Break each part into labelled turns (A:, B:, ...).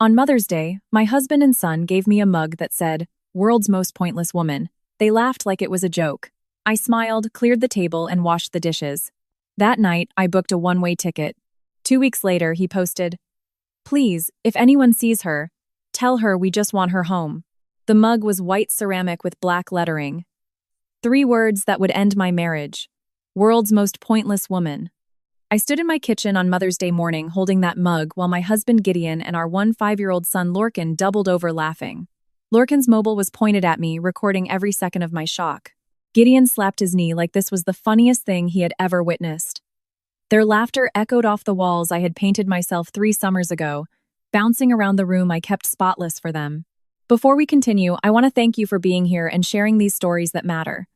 A: On Mother's Day, my husband and son gave me a mug that said, "World's Most Pointless Woman." They laughed like it was a joke. I smiled, cleared the table, and washed the dishes. That night, I booked a one-way ticket. 2 weeks later, he posted, "Please, if anyone sees her, tell her we just want her home." The mug was white ceramic with black lettering. 3 words that would end my marriage. World's Most Pointless Woman. I stood in my kitchen on Mother's Day morning holding that mug while my husband Gideon and our 5-year-old son Lorcan doubled over laughing. Lorcan's mobile was pointed at me, recording every second of my shock. Gideon slapped his knee like this was the funniest thing he had ever witnessed. Their laughter echoed off the walls I had painted myself 3 summers ago. Bouncing around the room I kept spotless for them. Before we continue, I want to thank you for being here and sharing these stories that matter.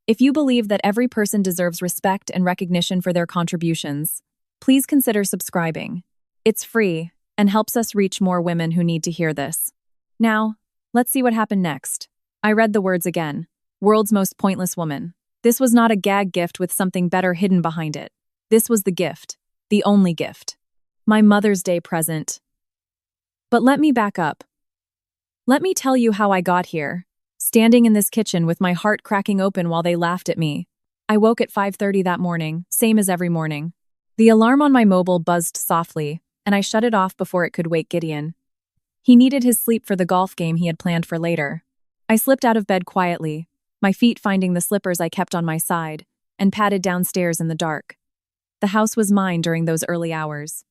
A: If you believe that every person deserves respect and recognition for their contributions, please consider subscribing. It's free and helps us reach more women who need to hear this. Now, let's see what happened next. I read the words again. World's Most Pointless Woman. This was not a gag gift with something better hidden behind it. This was the gift. The only gift. My Mother's Day present. But let me back up. Let me tell you how I got here. Standing in this kitchen with my heart cracking open while they laughed at me. I woke at 5:30 that morning, same as every morning. The alarm on my mobile buzzed softly, and I shut it off before it could wake Gideon. He needed his sleep for the golf game he had planned for later. I slipped out of bed quietly, my feet finding the slippers I kept on my side, and padded downstairs in the dark. The house was mine during those early hours.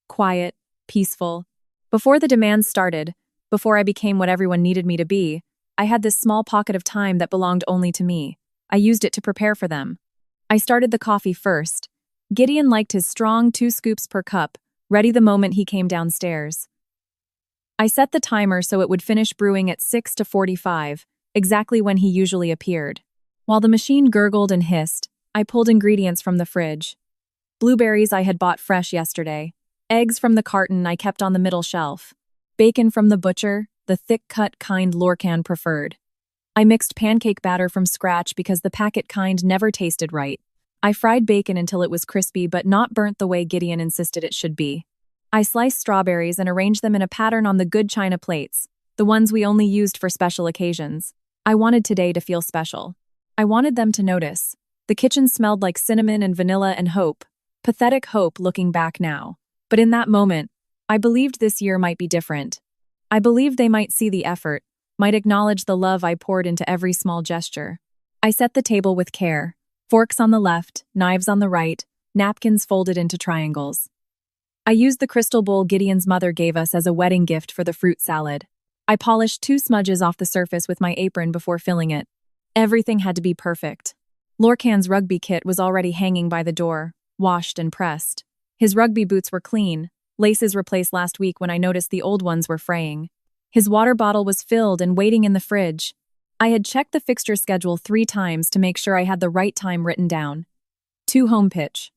A: Quiet, peaceful. Before the demands started, before I became what everyone needed me to be, I had this small pocket of time that belonged only to me. I used it to prepare for them. I started the coffee first. Gideon liked his strong 2 scoops per cup, ready the moment he came downstairs. I set the timer so it would finish brewing at 6:45, exactly when he usually appeared. While the machine gurgled and hissed, I pulled ingredients from the fridge. Blueberries I had bought fresh yesterday. Eggs from the carton I kept on the middle shelf. Bacon from the butcher, the thick-cut kind Lorcan preferred. I mixed pancake batter from scratch because the packet kind never tasted right. I fried bacon until it was crispy but not burnt the way Gideon insisted it should be. I sliced strawberries and arranged them in a pattern on the good china plates, the ones we only used for special occasions. I wanted today to feel special. I wanted them to notice. The kitchen smelled like cinnamon and vanilla and hope. Pathetic hope looking back now. But in that moment, I believed this year might be different. I believed they might see the effort, might acknowledge the love I poured into every small gesture. I set the table with care. Forks on the left, knives on the right, napkins folded into triangles. I used the crystal bowl Gideon's mother gave us as a wedding gift for the fruit salad. I polished 2 smudges off the surface with my apron before filling it. Everything had to be perfect. Lorcan's rugby kit was already hanging by the door, washed and pressed. His rugby boots were clean, laces replaced last week when I noticed the old ones were fraying. His water bottle was filled and waiting in the fridge. I had checked the fixture schedule 3 times to make sure I had the right time written down. 2 home pitch.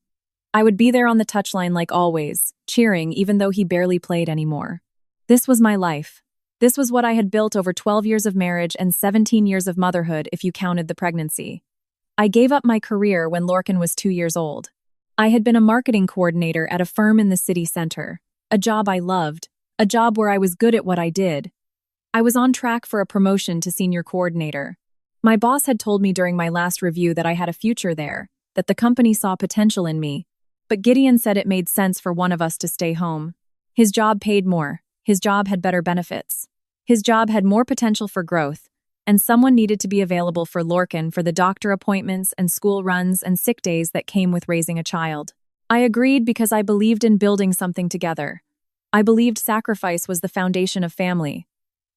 A: I would be there on the touchline like always, cheering even though he barely played anymore. This was my life. This was what I had built over 12 years of marriage and 17 years of motherhood if you counted the pregnancy. I gave up my career when Lorcan was 2 years old. I had been a marketing coordinator at a firm in the city center, a job I loved, a job where I was good at what I did. I was on track for a promotion to senior coordinator. My boss had told me during my last review that I had a future there, that the company saw potential in me. But Gideon said it made sense for one of us to stay home. His job paid more, his job had better benefits. His job had more potential for growth, and someone needed to be available for Lorcan for the doctor appointments and school runs and sick days that came with raising a child. I agreed because I believed in building something together. I believed sacrifice was the foundation of family.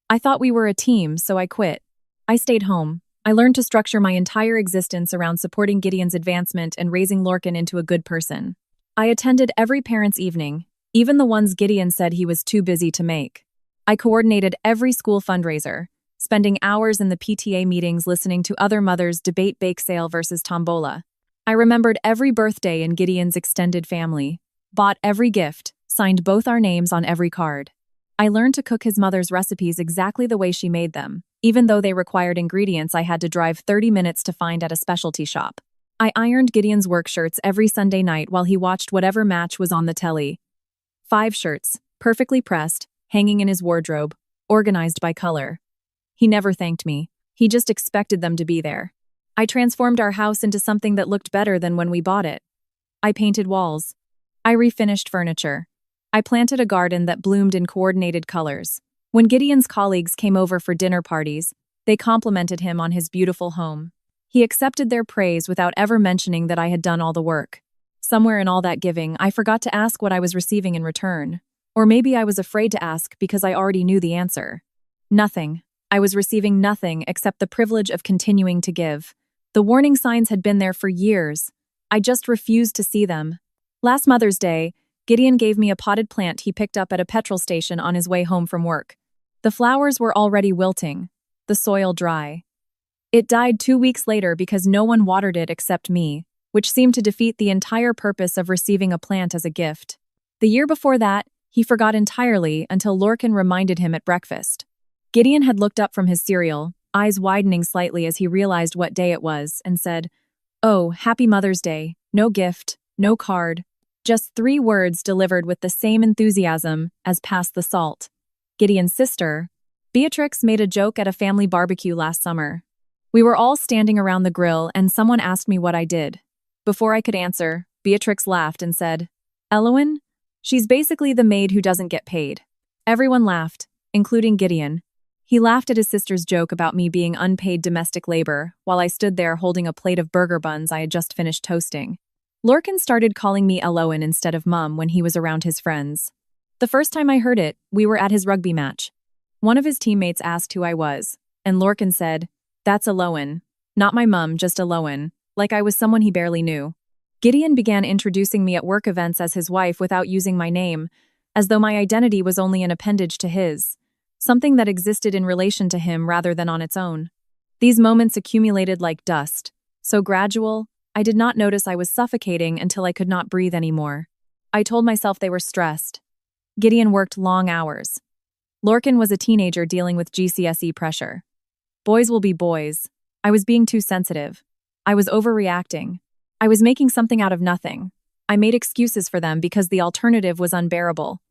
A: I thought we were a team, so I quit. I stayed home. I learned to structure my entire existence around supporting Gideon's advancement and raising Lorcan into a good person. I attended every parents' evening, even the ones Gideon said he was too busy to make. I coordinated every school fundraiser, spending hours in the PTA meetings listening to other mothers debate bake sale versus tombola. I remembered every birthday in Gideon's extended family, bought every gift, signed both our names on every card. I learned to cook his mother's recipes exactly the way she made them, even though they required ingredients I had to drive 30 minutes to find at a specialty shop. I ironed Gideon's work shirts every Sunday night while he watched whatever match was on the telly. 5 shirts, perfectly pressed, hanging in his wardrobe, organized by color. He never thanked me. He just expected them to be there. I transformed our house into something that looked better than when we bought it. I painted walls. I refinished furniture. I planted a garden that bloomed in coordinated colors. When Gideon's colleagues came over for dinner parties, they complimented him on his beautiful home. He accepted their praise without ever mentioning that I had done all the work. Somewhere in all that giving, I forgot to ask what I was receiving in return. Or maybe I was afraid to ask because I already knew the answer. Nothing. I was receiving nothing except the privilege of continuing to give. The warning signs had been there for years. I just refused to see them. Last Mother's Day, Gideon gave me a potted plant he picked up at a petrol station on his way home from work. The flowers were already wilting, the soil dry. It died 2 weeks later because no one watered it except me, which seemed to defeat the entire purpose of receiving a plant as a gift. The year before that, he forgot entirely until Lorcan reminded him at breakfast. Gideon had looked up from his cereal, eyes widening slightly as he realized what day it was, and said, "Oh, Happy Mother's Day. No gift, no card. Just 3 words delivered with the same enthusiasm as Pass the Salt." Gideon's sister, Beatrix, made a joke at a family barbecue last summer. We were all standing around the grill and someone asked me what I did. Before I could answer, Beatrix laughed and said, "Elowen? She's basically the maid who doesn't get paid." Everyone laughed, including Gideon. He laughed at his sister's joke about me being unpaid domestic labor while I stood there holding a plate of burger buns I had just finished toasting. Lorcan started calling me Elowen instead of Mum when he was around his friends. The first time I heard it, we were at his rugby match. One of his teammates asked who I was, and Lorcan said, "That's Elowen. Not my mum, just Elowen," like I was someone he barely knew. Gideon began introducing me at work events as his wife without using my name, as though my identity was only an appendage to his, something that existed in relation to him rather than on its own. These moments accumulated like dust, so gradual, I did not notice I was suffocating until I could not breathe anymore. I told myself they were stressed. Gideon worked long hours. Lorcan was a teenager dealing with GCSE pressure. Boys will be boys. I was being too sensitive. I was overreacting. I was making something out of nothing. I made excuses for them because the alternative was unbearable.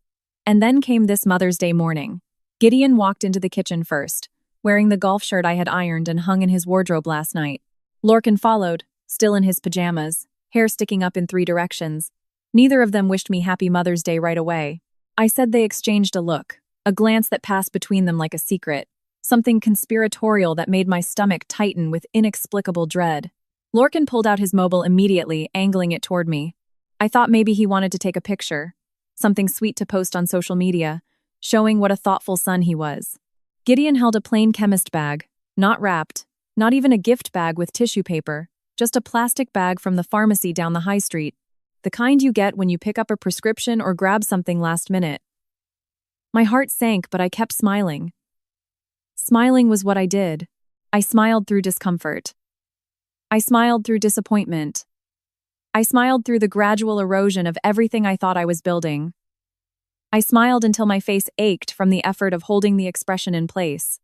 A: And then came this Mother's Day morning. Gideon walked into the kitchen first, wearing the golf shirt I had ironed and hung in his wardrobe last night. Lorcan followed, still in his pajamas, hair sticking up in 3 directions. Neither of them wished me Happy Mother's Day right away. I said they exchanged a look, a glance that passed between them like a secret, something conspiratorial that made my stomach tighten with inexplicable dread. Lorcan pulled out his mobile immediately, angling it toward me. I thought maybe he wanted to take a picture, something sweet to post on social media, showing what a thoughtful son he was. Gideon held a plain chemist bag, not wrapped, not even a gift bag with tissue paper, just a plastic bag from the pharmacy down the high street, the kind you get when you pick up a prescription or grab something last minute. My heart sank, but I kept smiling. Smiling was what I did. I smiled through discomfort. I smiled through disappointment. I smiled through the gradual erosion of everything I thought I was building. I smiled until my face ached from the effort of holding the expression in place.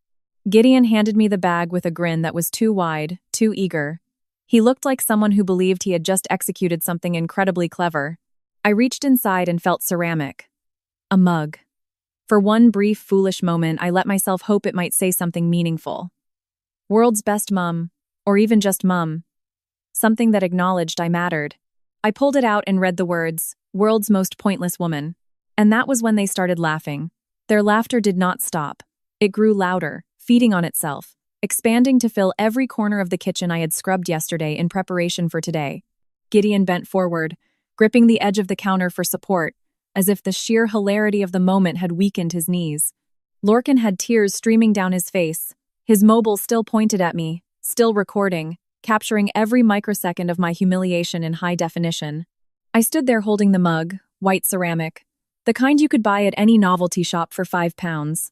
A: Gideon handed me the bag with a grin that was too wide, too eager. He looked like someone who believed he had just executed something incredibly clever. I reached inside and felt ceramic. A mug. For one brief, foolish moment, I let myself hope it might say something meaningful. World's best mum, or even just mum. Something that acknowledged I mattered. I pulled it out and read the words, "World's most pointless woman." And that was when they started laughing. Their laughter did not stop. It grew louder, feeding on itself, expanding to fill every corner of the kitchen I had scrubbed yesterday in preparation for today. Gideon bent forward, gripping the edge of the counter for support, as if the sheer hilarity of the moment had weakened his knees. Lorcan had tears streaming down his face, his mobile still pointed at me, still recording, capturing every microsecond of my humiliation in high definition. I stood there holding the mug, white ceramic, the kind you could buy at any novelty shop for £5.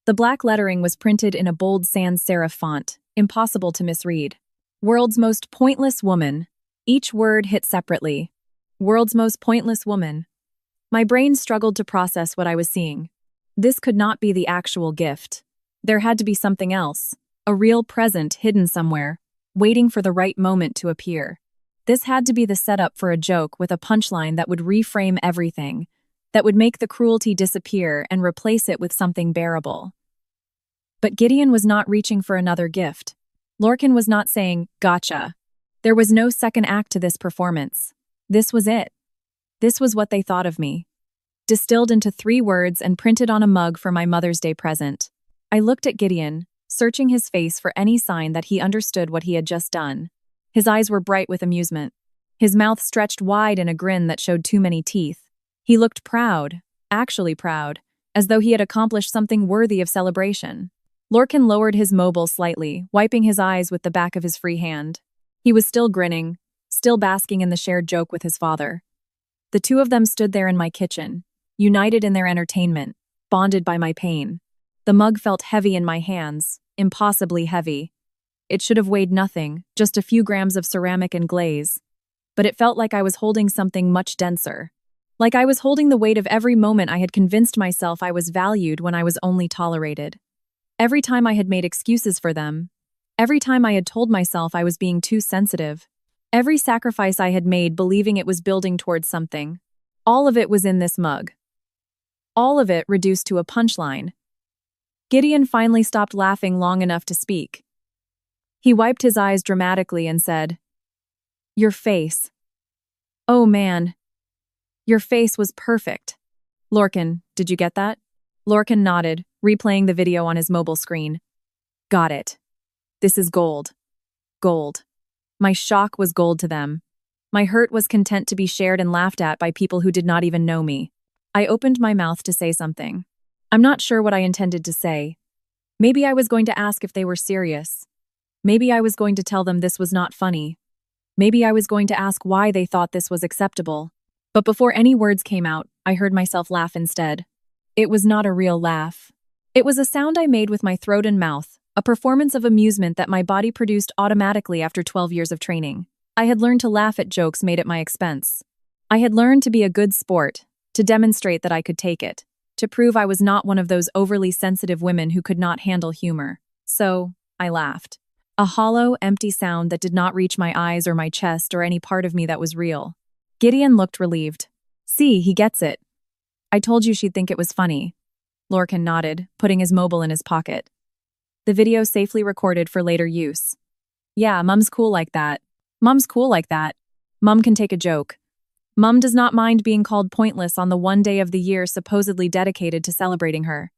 A: The black lettering was printed in a bold sans serif font, impossible to misread. World's most pointless woman. Each word hit separately. World's most pointless woman. My brain struggled to process what I was seeing. This could not be the actual gift. There had to be something else, a real present hidden somewhere, waiting for the right moment to appear. This had to be the setup for a joke with a punchline that would reframe everything. that would make the cruelty disappear and replace it with something bearable. But Gideon was not reaching for another gift. Lorcan was not saying, "Gotcha." There was no second act to this performance. This was it. This was what they thought of me. Distilled into 3 words and printed on a mug for my Mother's Day present. I looked at Gideon, searching his face for any sign that he understood what he had just done. His eyes were bright with amusement. His mouth stretched wide in a grin that showed too many teeth. He looked proud, actually proud, as though he had accomplished something worthy of celebration. Lorcan lowered his mobile slightly, wiping his eyes with the back of his free hand. He was still grinning, still basking in the shared joke with his father. The 2 of them stood there in my kitchen, united in their entertainment, bonded by my pain. The mug felt heavy in my hands, impossibly heavy. It should have weighed nothing, just a few grams of ceramic and glaze. But it felt like I was holding something much denser. Like I was holding the weight of every moment I had convinced myself I was valued when I was only tolerated. Every time I had made excuses for them. Every time I had told myself I was being too sensitive. Every sacrifice I had made believing it was building towards something. All of it was in this mug. All of it reduced to a punchline. Gideon finally stopped laughing long enough to speak. He wiped his eyes dramatically and said, "Your face. Oh man. Your face was perfect." "Lorcan, did you get that?" Lorcan nodded, replaying the video on his mobile screen. "Got it. This is gold. Gold." My shock was gold to them. My hurt was content to be shared and laughed at by people who did not even know me. I opened my mouth to say something. I'm not sure what I intended to say. Maybe I was going to ask if they were serious. Maybe I was going to tell them this was not funny. Maybe I was going to ask why they thought this was acceptable. But before any words came out, I heard myself laugh instead. It was not a real laugh. It was a sound I made with my throat and mouth, a performance of amusement that my body produced automatically after 12 years of training. I had learned to laugh at jokes made at my expense. I had learned to be a good sport, to demonstrate that I could take it, to prove I was not one of those overly sensitive women who could not handle humor. So, I laughed. A hollow, empty sound that did not reach my eyes or my chest or any part of me that was real. Gideon looked relieved. "See, he gets it. I told you she'd think it was funny." Lorcan nodded, putting his mobile in his pocket. The video safely recorded for later use. "Yeah, Mum's cool like that. Mum's cool like that. Mum can take a joke. Mum does not mind being called pointless on the one day of the year supposedly dedicated to celebrating her."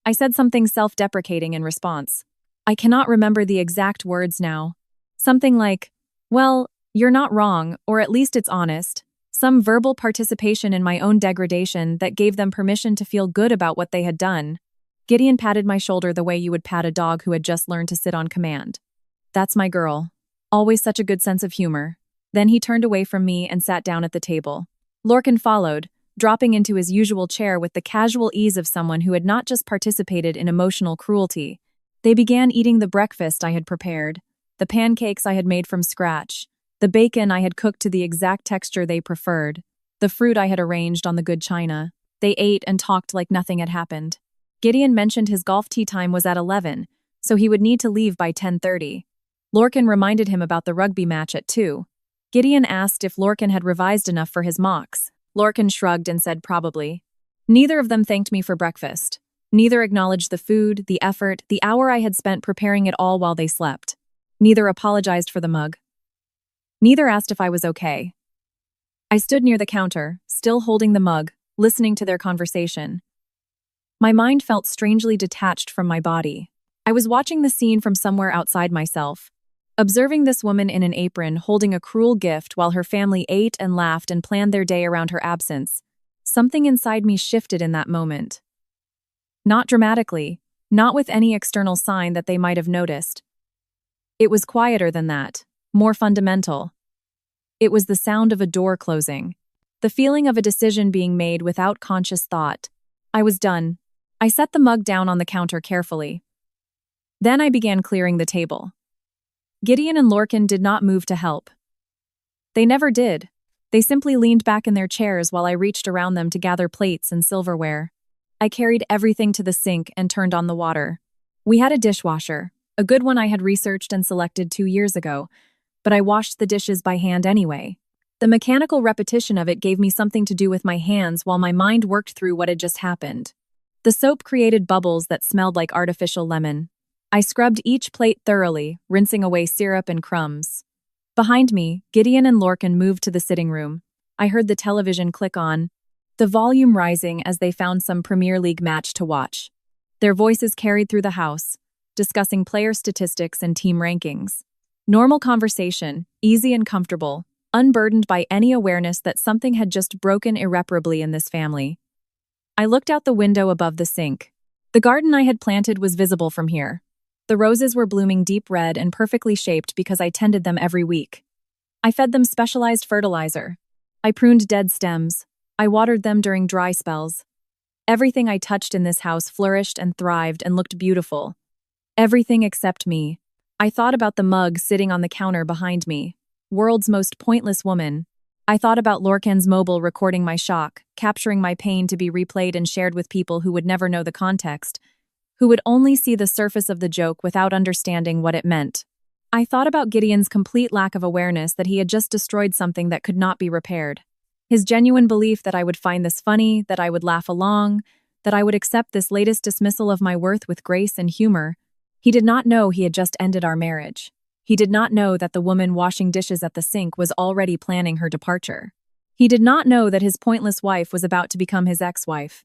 A: I said something self-deprecating in response. I cannot remember the exact words now. Something like, "Well, you're not wrong, or at least it's honest." Some verbal participation in my own degradation that gave them permission to feel good about what they had done. Gideon patted my shoulder the way you would pat a dog who had just learned to sit on command. "That's my girl. Always such a good sense of humor." Then he turned away from me and sat down at the table. Lorcan followed, dropping into his usual chair with the casual ease of someone who had not just participated in emotional cruelty. They began eating the breakfast I had prepared, the pancakes I had made from scratch, the bacon I had cooked to the exact texture they preferred, the fruit I had arranged on the good china. They ate and talked like nothing had happened. Gideon mentioned his golf tee time was at 11, so he would need to leave by 10:30. Lorcan reminded him about the rugby match at 2. Gideon asked if Lorcan had revised enough for his mocks. Lorcan shrugged and said probably. Neither of them thanked me for breakfast. Neither acknowledged the food, the effort, the hour I had spent preparing it all while they slept. Neither apologized for the mug. Neither asked if I was okay. I stood near the counter, still holding the mug, listening to their conversation. My mind felt strangely detached from my body. I was watching the scene from somewhere outside myself, observing this woman in an apron holding a cruel gift while her family ate and laughed and planned their day around her absence. Something inside me shifted in that moment. Not dramatically, not with any external sign that they might have noticed. It was quieter than that, more fundamental. It was the sound of a door closing, the feeling of a decision being made without conscious thought. I was done. I set the mug down on the counter carefully. Then I began clearing the table. Gideon and Lorcan did not move to help. They never did. They simply leaned back in their chairs while I reached around them to gather plates and silverware. I carried everything to the sink and turned on the water. We had a dishwasher, a good one I had researched and selected 2 years ago, but I washed the dishes by hand anyway. The mechanical repetition of it gave me something to do with my hands while my mind worked through what had just happened. The soap created bubbles that smelled like artificial lemon. I scrubbed each plate thoroughly, rinsing away syrup and crumbs. Behind me, Gideon and Lorcan moved to the sitting room. I heard the television click on, the volume rising as they found some Premier League match to watch. Their voices carried through the house, discussing player statistics and team rankings. Normal conversation, easy and comfortable, unburdened by any awareness that something had just broken irreparably in this family. I looked out the window above the sink. The garden I had planted was visible from here. The roses were blooming deep red and perfectly shaped because I tended them every week. I fed them specialized fertilizer. I pruned dead stems. I watered them during dry spells. Everything I touched in this house flourished and thrived and looked beautiful. Everything except me. I thought about the mug sitting on the counter behind me. World's most pointless woman. I thought about Lorcan's mobile recording my shock, capturing my pain to be replayed and shared with people who would never know the context, who would only see the surface of the joke without understanding what it meant. I thought about Gideon's complete lack of awareness that he had just destroyed something that could not be repaired. His genuine belief that I would find this funny, that I would laugh along, that I would accept this latest dismissal of my worth with grace and humor. He did not know he had just ended our marriage. He did not know that the woman washing dishes at the sink was already planning her departure. He did not know that his pointless wife was about to become his ex-wife.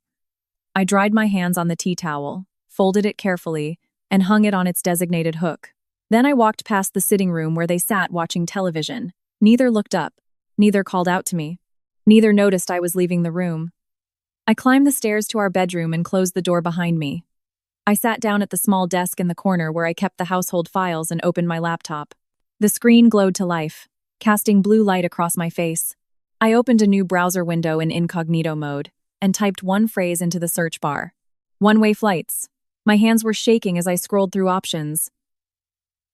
A: I dried my hands on the tea towel, folded it carefully, and hung it on its designated hook. Then I walked past the sitting room where they sat watching television. Neither looked up. Neither called out to me. Neither noticed I was leaving the room. I climbed the stairs to our bedroom and closed the door behind me. I sat down at the small desk in the corner where I kept the household files and opened my laptop. The screen glowed to life, casting blue light across my face. I opened a new browser window in incognito mode and typed one phrase into the search bar. One-way flights. My hands were shaking as I scrolled through options.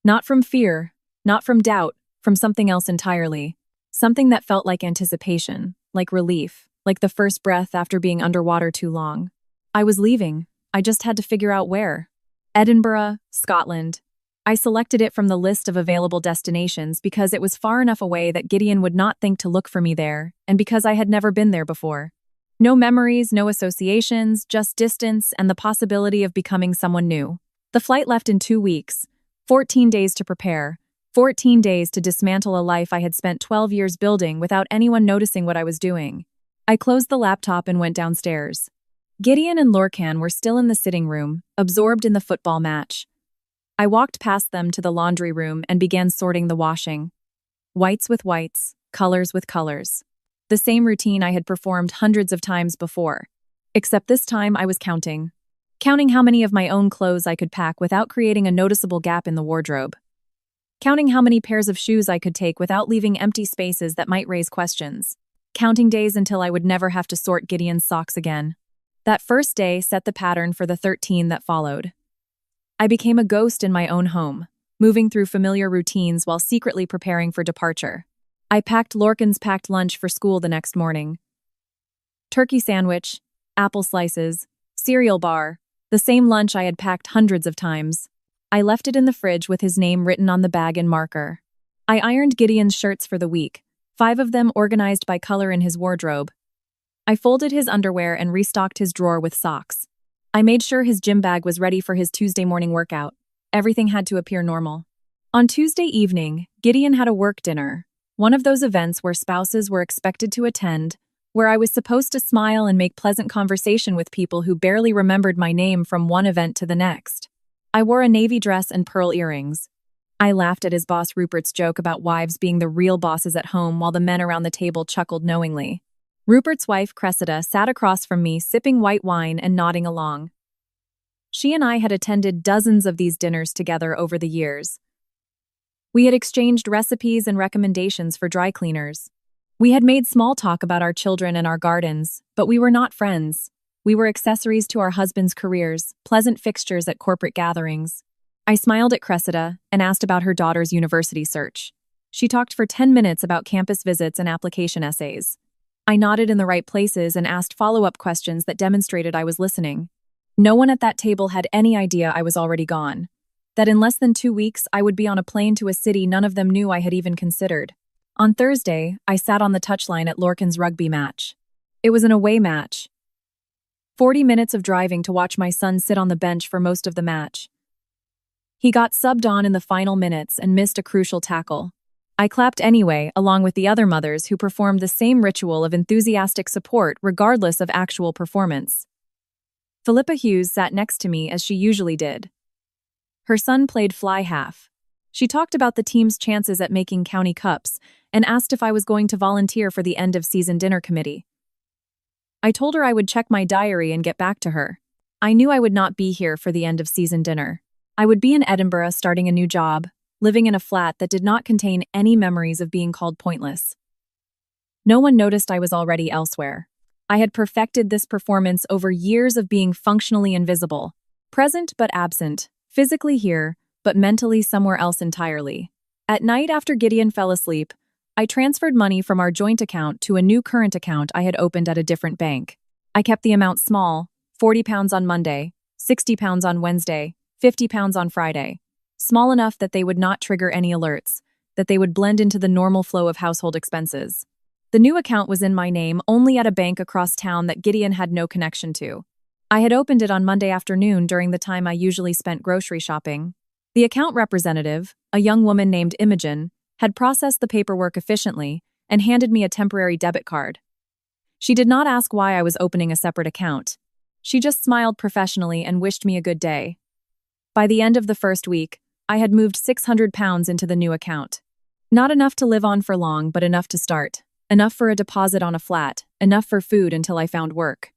A: Not from fear, not from doubt, from something else entirely. Something that felt like anticipation, like relief, like the first breath after being underwater too long. I was leaving. I just had to figure out where. Edinburgh, Scotland. I selected it from the list of available destinations because it was far enough away that Gideon would not think to look for me there, and because I had never been there before. No memories, no associations, just distance and the possibility of becoming someone new. The flight left in 2 weeks, 14 days to prepare, 14 days to dismantle a life I had spent 12 years building without anyone noticing what I was doing. I closed the laptop and went downstairs. Gideon and Lorcan were still in the sitting room, absorbed in the football match. I walked past them to the laundry room and began sorting the washing. Whites with whites, colors with colors. The same routine I had performed hundreds of times before. Except this time I was counting. Counting how many of my own clothes I could pack without creating a noticeable gap in the wardrobe. Counting how many pairs of shoes I could take without leaving empty spaces that might raise questions. Counting days until I would never have to sort Gideon's socks again. That first day set the pattern for the 13 that followed. I became a ghost in my own home, moving through familiar routines while secretly preparing for departure. I packed Lorcan's packed lunch for school the next morning. Turkey sandwich, apple slices, cereal bar, the same lunch I had packed hundreds of times. I left it in the fridge with his name written on the bag in marker. I ironed Gideon's shirts for the week, 5 of them organized by color in his wardrobe. I folded his underwear and restocked his drawer with socks. I made sure his gym bag was ready for his Tuesday morning workout. Everything had to appear normal. On Tuesday evening, Gideon had a work dinner, one of those events where spouses were expected to attend, where I was supposed to smile and make pleasant conversation with people who barely remembered my name from one event to the next. I wore a navy dress and pearl earrings. I laughed at his boss Rupert's joke about wives being the real bosses at home while the men around the table chuckled knowingly. Rupert's wife, Cressida, sat across from me, sipping white wine and nodding along. She and I had attended dozens of these dinners together over the years. We had exchanged recipes and recommendations for dry cleaners. We had made small talk about our children and our gardens, but we were not friends. We were accessories to our husbands' careers, pleasant fixtures at corporate gatherings. I smiled at Cressida and asked about her daughter's university search. She talked for 10 minutes about campus visits and application essays. I nodded in the right places and asked follow-up questions that demonstrated I was listening. No one at that table had any idea I was already gone. That in less than 2 weeks I would be on a plane to a city none of them knew I had even considered. On Thursday, I sat on the touchline at Lorcan's rugby match. It was an away match. 40 minutes of driving to watch my son sit on the bench for most of the match. He got subbed on in the final minutes and missed a crucial tackle. I clapped anyway, along with the other mothers who performed the same ritual of enthusiastic support regardless of actual performance. Philippa Hughes sat next to me as she usually did. Her son played fly half. She talked about the team's chances at making county cups and asked if I was going to volunteer for the end-of-season dinner committee. I told her I would check my diary and get back to her. I knew I would not be here for the end-of-season dinner. I would be in Edinburgh starting a new job, living in a flat that did not contain any memories of being called pointless. No one noticed I was already elsewhere. I had perfected this performance over years of being functionally invisible, present but absent, physically here, but mentally somewhere else entirely. At night after Gideon fell asleep, I transferred money from our joint account to a new current account I had opened at a different bank. I kept the amount small, £40 on Monday, £60 on Wednesday, £50 on Friday. Small enough that they would not trigger any alerts, that they would blend into the normal flow of household expenses. The new account was in my name only at a bank across town that Gideon had no connection to. I had opened it on Monday afternoon during the time I usually spent grocery shopping. The account representative, a young woman named Imogen, had processed the paperwork efficiently and handed me a temporary debit card. She did not ask why I was opening a separate account. She just smiled professionally and wished me a good day. By the end of the first week, I had moved £600 into the new account. Not enough to live on for long, but enough to start. Enough for a deposit on a flat, enough for food until I found work.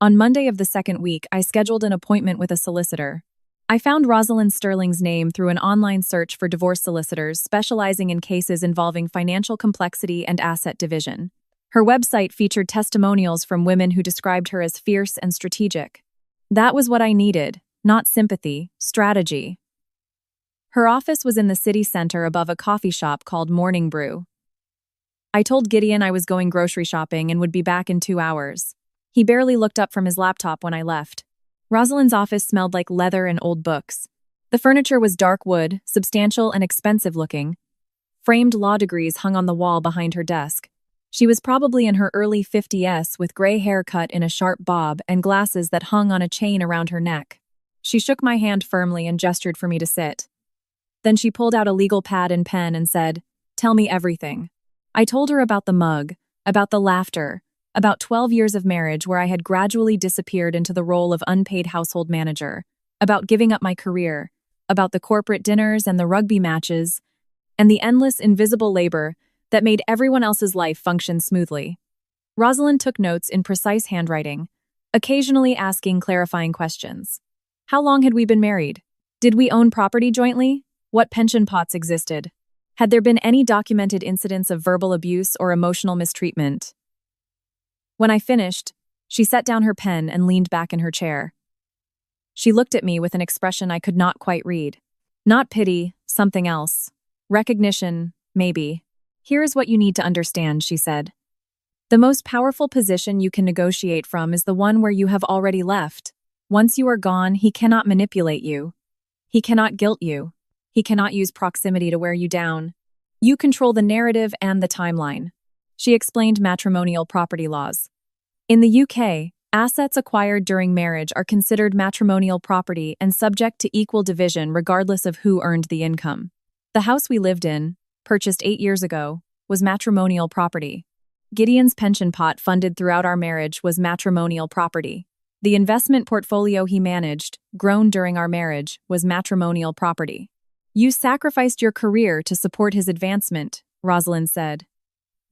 A: On Monday of the second week, I scheduled an appointment with a solicitor. I found Rosalind Sterling's name through an online search for divorce solicitors specializing in cases involving financial complexity and asset division. Her website featured testimonials from women who described her as fierce and strategic. That was what I needed, not sympathy, strategy. Her office was in the city center above a coffee shop called Morning Brew. I told Gideon I was going grocery shopping and would be back in 2 hours. He barely looked up from his laptop when I left. Rosalind's office smelled like leather and old books. The furniture was dark wood, substantial and expensive-looking. Framed law degrees hung on the wall behind her desk. She was probably in her early 50s with gray hair cut in a sharp bob and glasses that hung on a chain around her neck. She shook my hand firmly and gestured for me to sit. Then she pulled out a legal pad and pen and said, "Tell me everything." I told her about the mug, about the laughter, about 12 years of marriage where I had gradually disappeared into the role of unpaid household manager, about giving up my career, about the corporate dinners and the rugby matches, and the endless invisible labor that made everyone else's life function smoothly. Rosalind took notes in precise handwriting, occasionally asking clarifying questions. How long had we been married? Did we own property jointly? What pension pots existed? Had there been any documented incidents of verbal abuse or emotional mistreatment? When I finished, she set down her pen and leaned back in her chair. She looked at me with an expression I could not quite read. Not pity, something else. Recognition, maybe. Here is what you need to understand, she said. The most powerful position you can negotiate from is the one where you have already left. Once you are gone, he cannot manipulate you. He cannot guilt you. He cannot use proximity to wear you down. You control the narrative and the timeline. She explained matrimonial property laws. In the UK, assets acquired during marriage are considered matrimonial property and subject to equal division regardless of who earned the income. The house we lived in, purchased 8 years ago, was matrimonial property. Gideon's pension pot funded throughout our marriage was matrimonial property. The investment portfolio he managed, grown during our marriage, was matrimonial property. You sacrificed your career to support his advancement, Rosalind said.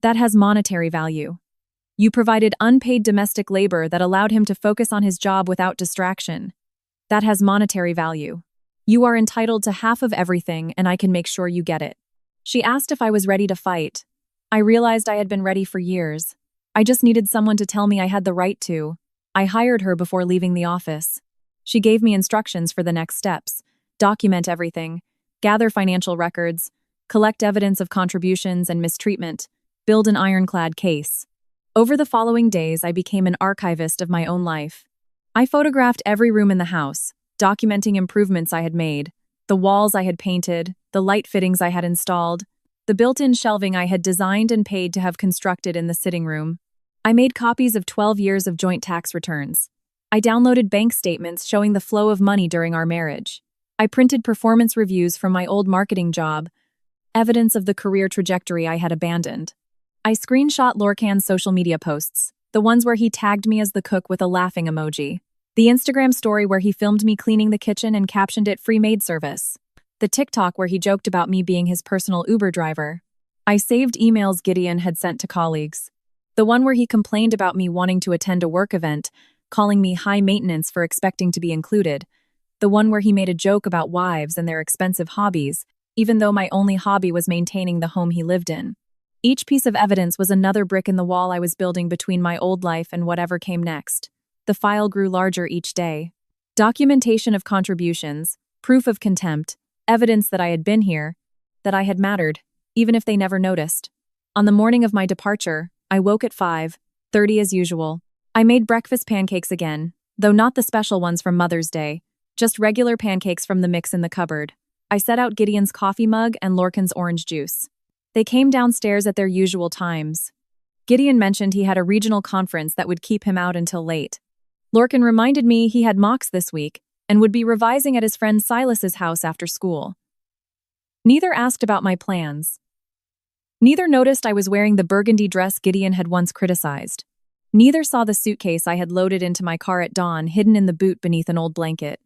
A: That has monetary value. You provided unpaid domestic labor that allowed him to focus on his job without distraction. That has monetary value. You are entitled to half of everything, and I can make sure you get it. She asked if I was ready to fight. I realized I had been ready for years. I just needed someone to tell me I had the right to. I hired her before leaving the office. She gave me instructions for the next steps. Document everything. Gather financial records. Collect evidence of contributions and mistreatment. Build an ironclad case. Over the following days, I became an archivist of my own life. I photographed every room in the house, documenting improvements I had made, the walls I had painted, the light fittings I had installed. the built-in shelving I had designed and paid to have constructed in the sitting room. I made copies of 12 years of joint tax returns. I downloaded bank statements showing the flow of money during our marriage. I printed performance reviews from my old marketing job, evidence of the career trajectory I had abandoned. I screenshot Lorcan's social media posts, the ones where he tagged me as the cook with a laughing emoji, the Instagram story where he filmed me cleaning the kitchen and captioned it free maid service, the TikTok where he joked about me being his personal Uber driver. I saved emails Gideon had sent to colleagues, the one where he complained about me wanting to attend a work event, calling me high maintenance for expecting to be included, the one where he made a joke about wives and their expensive hobbies, even though my only hobby was maintaining the home he lived in. Each piece of evidence was another brick in the wall I was building between my old life and whatever came next. The file grew larger each day. Documentation of contributions, proof of contempt, evidence that I had been here, that I had mattered, even if they never noticed. On the morning of my departure, I woke at 5:30 as usual. I made breakfast pancakes again, though not the special ones from Mother's Day, just regular pancakes from the mix in the cupboard. I set out Gideon's coffee mug and Lorcan's orange juice. They came downstairs at their usual times. Gideon mentioned he had a regional conference that would keep him out until late. Lorcan reminded me he had mocks this week and would be revising at his friend Silas's house after school. Neither asked about my plans. Neither noticed I was wearing the burgundy dress Gideon had once criticized. Neither saw the suitcase I had loaded into my car at dawn hidden in the boot beneath an old blanket.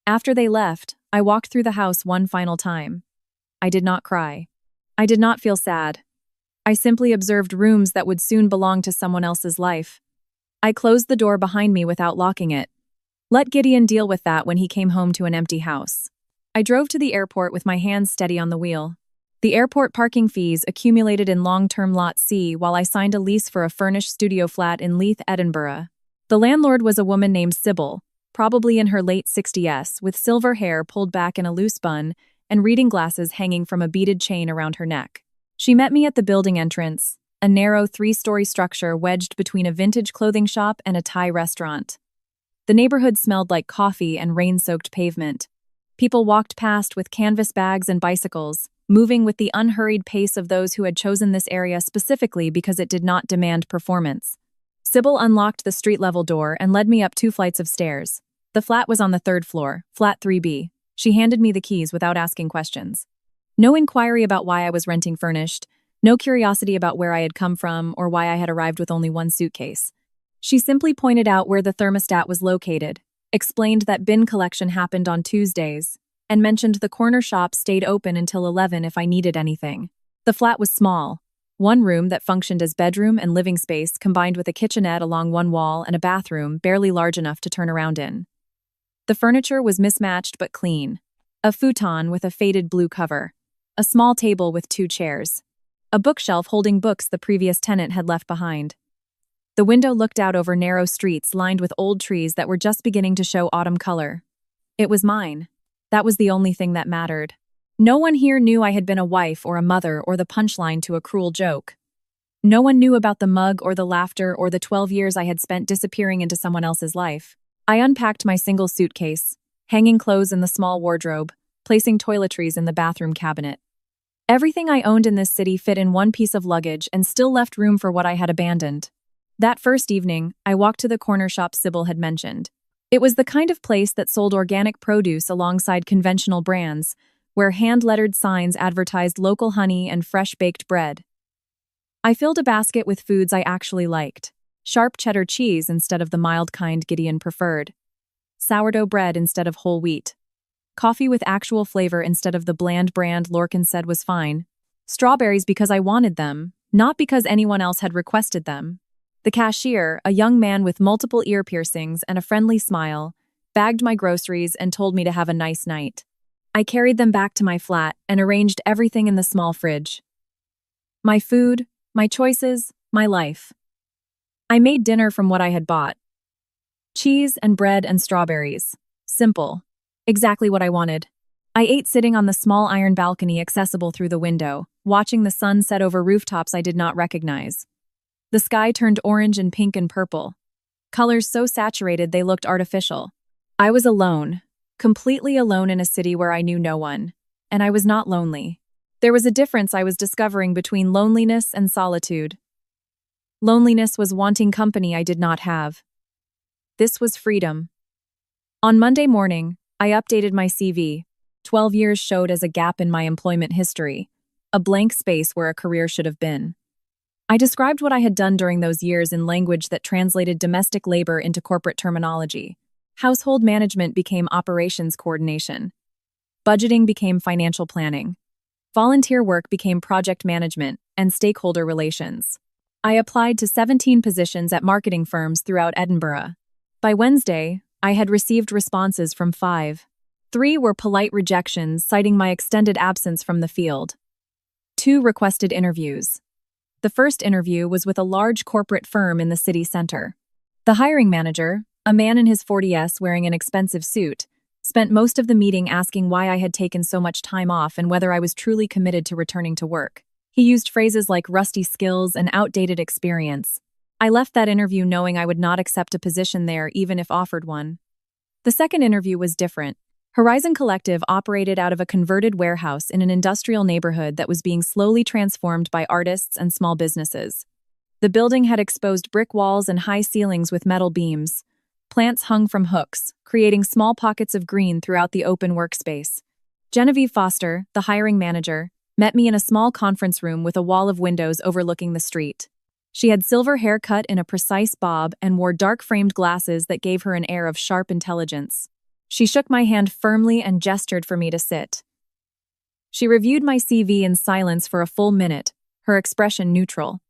A: After they left, I walked through the house one final time. I did not cry. I did not feel sad. I simply observed rooms that would soon belong to someone else's life. I closed the door behind me without locking it. Let Gideon deal with that when he came home to an empty house. I drove to the airport with my hands steady on the wheel. The airport parking fees accumulated in long-term Lot C while I signed a lease for a furnished studio flat in Leith, Edinburgh. The landlord was a woman named Sybil, probably in her late 60s, with silver hair pulled back in a loose bun and reading glasses hanging from a beaded chain around her neck. She met me at the building entrance, a narrow 3-story structure wedged between a vintage clothing shop and a Thai restaurant. The neighborhood smelled like coffee and rain-soaked pavement. People walked past with canvas bags and bicycles, moving with the unhurried pace of those who had chosen this area specifically because it did not demand performance. Sybil unlocked the street-level door and led me up 2 flights of stairs. The flat was on the 3rd floor, flat 3B. She handed me the keys without asking questions. No inquiry about why I was renting furnished, no curiosity about where I had come from or why I had arrived with only one suitcase. She simply pointed out where the thermostat was located, explained that bin collection happened on Tuesdays, and mentioned the corner shop stayed open until 11 if I needed anything. The flat was small. One room that functioned as bedroom and living space combined with a kitchenette along one wall and a bathroom barely large enough to turn around in. The furniture was mismatched but clean. A futon with a faded blue cover. A small table with 2 chairs. A bookshelf holding books the previous tenant had left behind. The window looked out over narrow streets lined with old trees that were just beginning to show autumn color. It was mine. That was the only thing that mattered. No one here knew I had been a wife or a mother or the punchline to a cruel joke. No one knew about the mug or the laughter or the 12 years I had spent disappearing into someone else's life. I unpacked my single suitcase, hanging clothes in the small wardrobe, placing toiletries in the bathroom cabinet. Everything I owned in this city fit in one piece of luggage and still left room for what I had abandoned. That first evening, I walked to the corner shop Sybil had mentioned. It was the kind of place that sold organic produce alongside conventional brands, where hand-lettered signs advertised local honey and fresh-baked bread. I filled a basket with foods I actually liked. Sharp cheddar cheese instead of the mild kind Gideon preferred. Sourdough bread instead of whole wheat. Coffee with actual flavor instead of the bland brand Lorcan said was fine. Strawberries because I wanted them, not because anyone else had requested them. The cashier, a young man with multiple ear piercings and a friendly smile, bagged my groceries and told me to have a nice night. I carried them back to my flat and arranged everything in the small fridge. My food, my choices, my life. I made dinner from what I had bought. Cheese and bread and strawberries. Simple. Exactly what I wanted. I ate sitting on the small iron balcony accessible through the window, watching the sun set over rooftops I did not recognize. The sky turned orange and pink and purple. Colors so saturated they looked artificial. I was alone, completely alone in a city where I knew no one. And I was not lonely. There was a difference I was discovering between loneliness and solitude. Loneliness was wanting company I did not have. This was freedom. On Monday morning, I updated my CV. 12 years showed as a gap in my employment history, a blank space where a career should have been. I described what I had done during those years in language that translated domestic labor into corporate terminology. Household management became operations coordination. Budgeting became financial planning. Volunteer work became project management and stakeholder relations. I applied to 17 positions at marketing firms throughout Edinburgh. By Wednesday, I had received responses from 5. 3 were polite rejections, citing my extended absence from the field. 2 requested interviews. The first interview was with a large corporate firm in the city center. The hiring manager, a man in his 40s wearing an expensive suit, spent most of the meeting asking why I had taken so much time off and whether I was truly committed to returning to work. He used phrases like rusty skills and outdated experience. I left that interview knowing I would not accept a position there even if offered one. The second interview was different. Horizon Collective operated out of a converted warehouse in an industrial neighborhood that was being slowly transformed by artists and small businesses. The building had exposed brick walls and high ceilings with metal beams. Plants hung from hooks, creating small pockets of green throughout the open workspace. Genevieve Foster, the hiring manager, met me in a small conference room with a wall of windows overlooking the street. She had silver hair cut in a precise bob and wore dark-framed glasses that gave her an air of sharp intelligence. She shook my hand firmly and gestured for me to sit. She reviewed my CV in silence for a full minute, her expression neutral.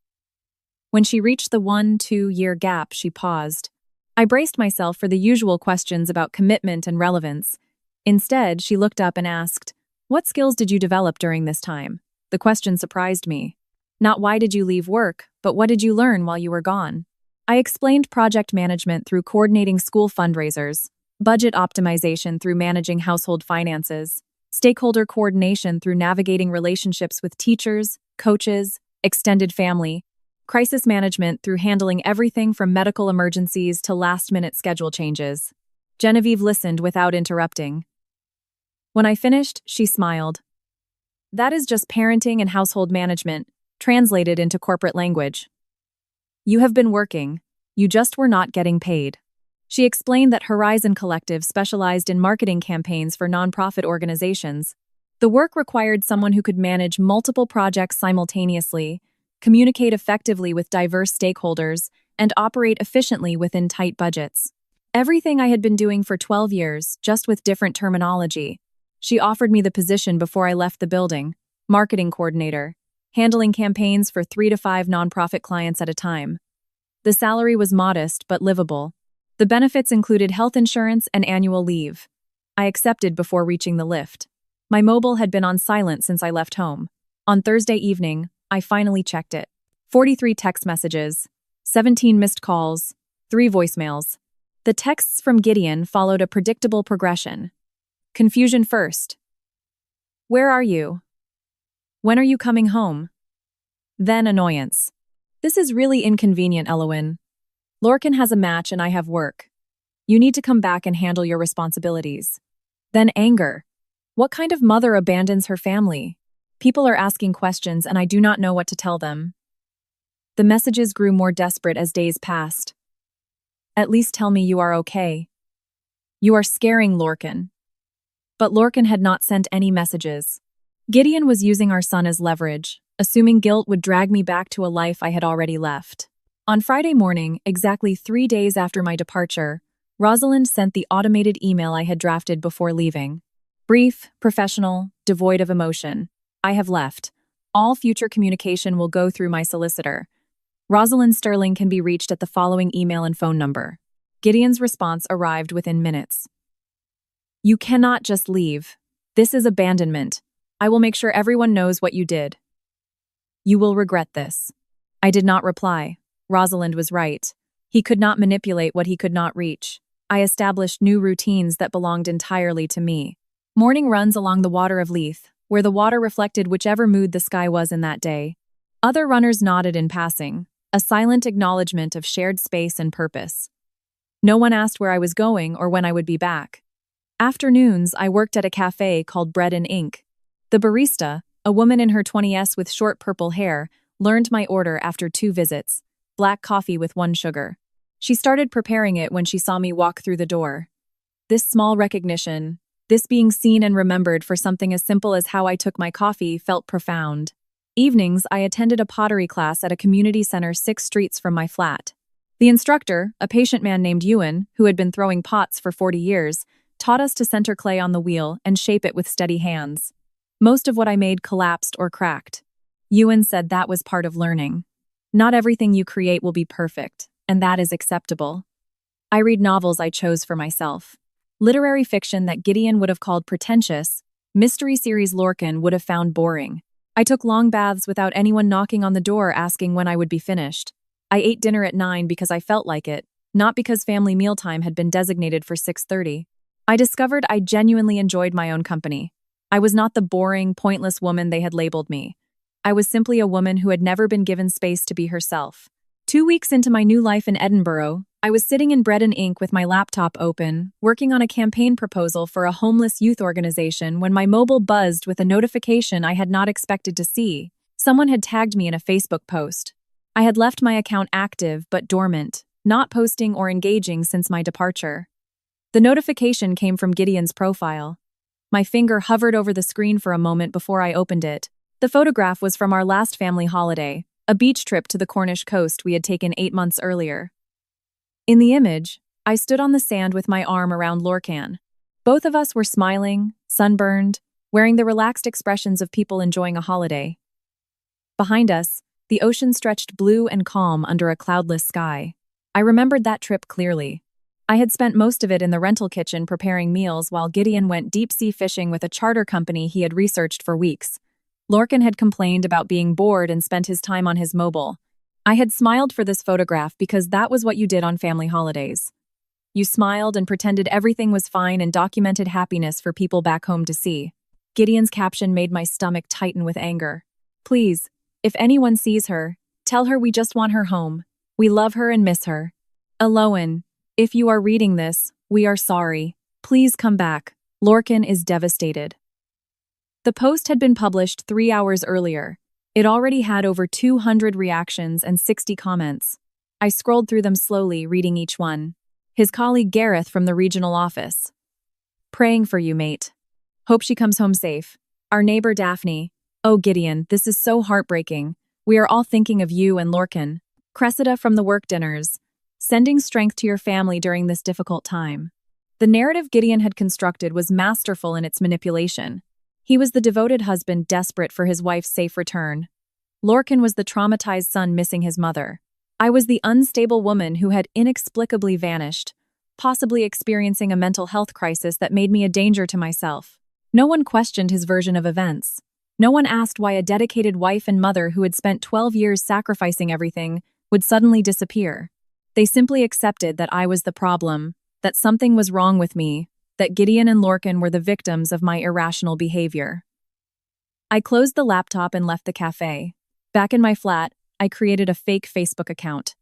A: When she reached the 1-2 year gap, she paused. I braced myself for the usual questions about commitment and relevance. Instead, she looked up and asked, "What skills did you develop during this time?" The question surprised me. Not why did you leave work, but what did you learn while you were gone? I explained project management through coordinating school fundraisers, budget optimization through managing household finances, stakeholder coordination through navigating relationships with teachers, coaches, extended family, crisis management through handling everything from medical emergencies to last-minute schedule changes. Genevieve listened without interrupting. When I finished, she smiled. That is just parenting and household management, translated into corporate language. You have been working, you just were not getting paid. She explained that Horizon Collective specialized in marketing campaigns for nonprofit organizations. The work required someone who could manage multiple projects simultaneously, communicate effectively with diverse stakeholders, and operate efficiently within tight budgets. Everything I had been doing for 12 years, just with different terminology. She offered me the position before I left the building, marketing coordinator, handling campaigns for 3 to 5 nonprofit clients at a time. The salary was modest but livable. The benefits included health insurance and annual leave. I accepted before reaching the lift. My mobile had been on silent since I left home. On Thursday evening, I finally checked it. 43 text messages, 17 missed calls, 3 voicemails. The texts from Gideon followed a predictable progression. Confusion first. Where are you? When are you coming home? Then annoyance. This is really inconvenient, Elowen. Lorcan has a match and I have work. You need to come back and handle your responsibilities. Then anger. What kind of mother abandons her family? People are asking questions and I do not know what to tell them. The messages grew more desperate as days passed. At least tell me you are okay. You are scaring Lorcan. But Lorcan had not sent any messages. Gideon was using our son as leverage, assuming guilt would drag me back to a life I had already left. On Friday morning, exactly 3 days after my departure, Rosalind sent the automated email I had drafted before leaving. Brief, professional, devoid of emotion. I have left. All future communication will go through my solicitor. Rosalind Sterling can be reached at the following email and phone number. Gideon's response arrived within minutes. You cannot just leave. This is abandonment. I will make sure everyone knows what you did. You will regret this. I did not reply. Rosalind was right. He could not manipulate what he could not reach. I established new routines that belonged entirely to me. Morning runs along the water of Leith, where the water reflected whichever mood the sky was in that day. Other runners nodded in passing, a silent acknowledgement of shared space and purpose. No one asked where I was going or when I would be back. Afternoons, I worked at a cafe called Bread and Ink. The barista, a A woman in her 20s with short purple hair learned my order after 2 visits: black coffee with 1 sugar. She started preparing it when she saw me walk through the door. This small recognition, this being seen and remembered for something as simple as how I took my coffee, felt profound. Evenings, I attended a pottery class at a community center 6 streets from my flat. The instructor, a patient man named Ewan, who had been throwing pots for 40 years, taught us to center clay on the wheel and shape it with steady hands. Most of what I made collapsed or cracked. Ewan said that was part of learning. Not everything you create will be perfect, and that is acceptable. I read novels I chose for myself. Literary fiction that Gideon would have called pretentious, mystery series Lorcan would have found boring. I took long baths without anyone knocking on the door asking when I would be finished. I ate dinner at 9 because I felt like it, not because family mealtime had been designated for 6:30. I discovered I genuinely enjoyed my own company. I was not the boring, pointless woman they had labeled me. I was simply a woman who had never been given space to be herself. 2 weeks into my new life in Edinburgh, I was sitting in bread and ink with my laptop open, working on a campaign proposal for a homeless youth organization when my mobile buzzed with a notification I had not expected to see. Someone had tagged me in a Facebook post. I had left my account active but dormant, not posting or engaging since my departure. The notification came from Gideon's profile. My finger hovered over the screen for a moment before I opened it. The photograph was from our last family holiday, a beach trip to the Cornish coast we had taken 8 months earlier. In the image, I stood on the sand with my arm around Lorcan. Both of us were smiling, sunburned, wearing the relaxed expressions of people enjoying a holiday. Behind us, the ocean stretched blue and calm under a cloudless sky. I remembered that trip clearly. I had spent most of it in the rental kitchen preparing meals while Gideon went deep-sea fishing with a charter company he had researched for weeks. Lorcan had complained about being bored and spent his time on his mobile. I had smiled for this photograph because that was what you did on family holidays. You smiled and pretended everything was fine and documented happiness for people back home to see. Gideon's caption made my stomach tighten with anger. Please, if anyone sees her, tell her we just want her home. We love her and miss her. Aloan, if you are reading this, we are sorry. Please come back. Lorcan is devastated. The post had been published 3 hours earlier. It already had over 200 reactions and 60 comments. I scrolled through them slowly, reading each one. His colleague Gareth from the regional office. Praying for you, mate. Hope she comes home safe. Our neighbor Daphne. Oh, Gideon, this is so heartbreaking. We are all thinking of you and Lorcan. Cressida from the work dinners. Sending strength to your family during this difficult time. The narrative Gideon had constructed was masterful in its manipulation. He was the devoted husband desperate for his wife's safe return. Lorcan was the traumatized son missing his mother. I was the unstable woman who had inexplicably vanished, possibly experiencing a mental health crisis that made me a danger to myself. No one questioned his version of events. No one asked why a dedicated wife and mother who had spent 12 years sacrificing everything would suddenly disappear. They simply accepted that I was the problem, that something was wrong with me, that Gideon and Lorcan were the victims of my irrational behavior. I closed the laptop and left the cafe. Back in my flat, I created a fake Facebook account.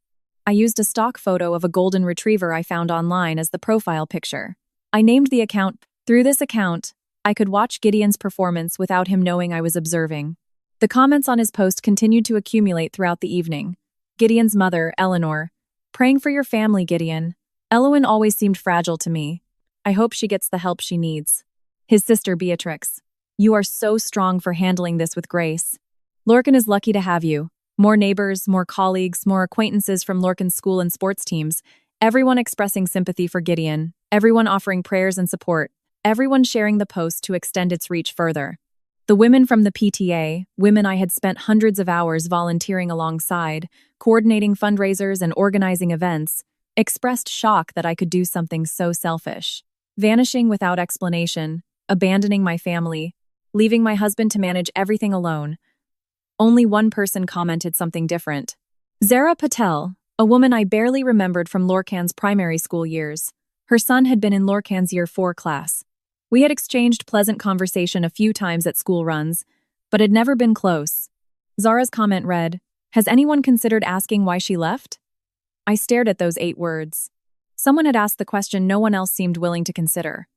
A: I used a stock photo of a golden retriever I found online as the profile picture. I named the account. Through this account, I could watch Gideon's performance without him knowing I was observing. The comments on his post continued to accumulate throughout the evening. Gideon's mother, Eleanor. Praying for your family, Gideon. Elowen always seemed fragile to me. I hope she gets the help she needs. His sister, Beatrix. You are so strong for handling this with grace. Lorcan is lucky to have you. More neighbors, more colleagues, more acquaintances from Lorcan's school and sports teams. Everyone expressing sympathy for Gideon. Everyone offering prayers and support. Everyone sharing the post to extend its reach further. The women from the PTA, women I had spent hundreds of hours volunteering alongside, coordinating fundraisers and organizing events, expressed shock that I could do something so selfish. Vanishing without explanation, abandoning my family, leaving my husband to manage everything alone. Only one person commented something different. Zara Patel, a woman I barely remembered from Lorcan's primary school years. Her son had been in Lorcan's Year 4 class. We had exchanged pleasant conversation a few times at school runs, but had never been close. Zara's comment read, "Has anyone considered asking why she left?" I stared at those 8 words. Someone had asked the question no one else seemed willing to consider.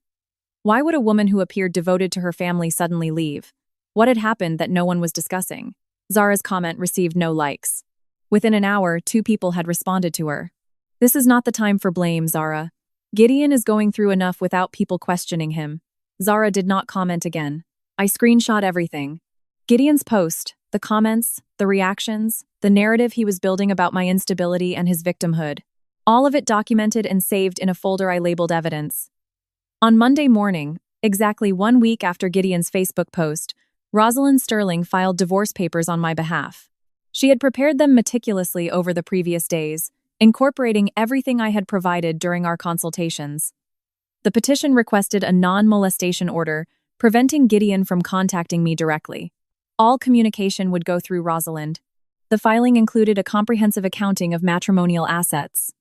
A: Why would a woman who appeared devoted to her family suddenly leave? What had happened that no one was discussing? Zara's comment received no likes. Within an hour, 2 people had responded to her. This is not the time for blame, Zara. Gideon is going through enough without people questioning him. Zara did not comment again. I screenshot everything. Gideon's post, the comments, the reactions, the narrative he was building about my instability and his victimhood. All of it documented and saved in a folder I labeled evidence. On Monday morning, exactly 1 week after Gideon's Facebook post, Rosalind Sterling filed divorce papers on my behalf. She had prepared them meticulously over the previous days, incorporating everything I had provided during our consultations. The petition requested a non-molestation order, preventing Gideon from contacting me directly. All communication would go through Rosalind. The filing included a comprehensive accounting of matrimonial assets.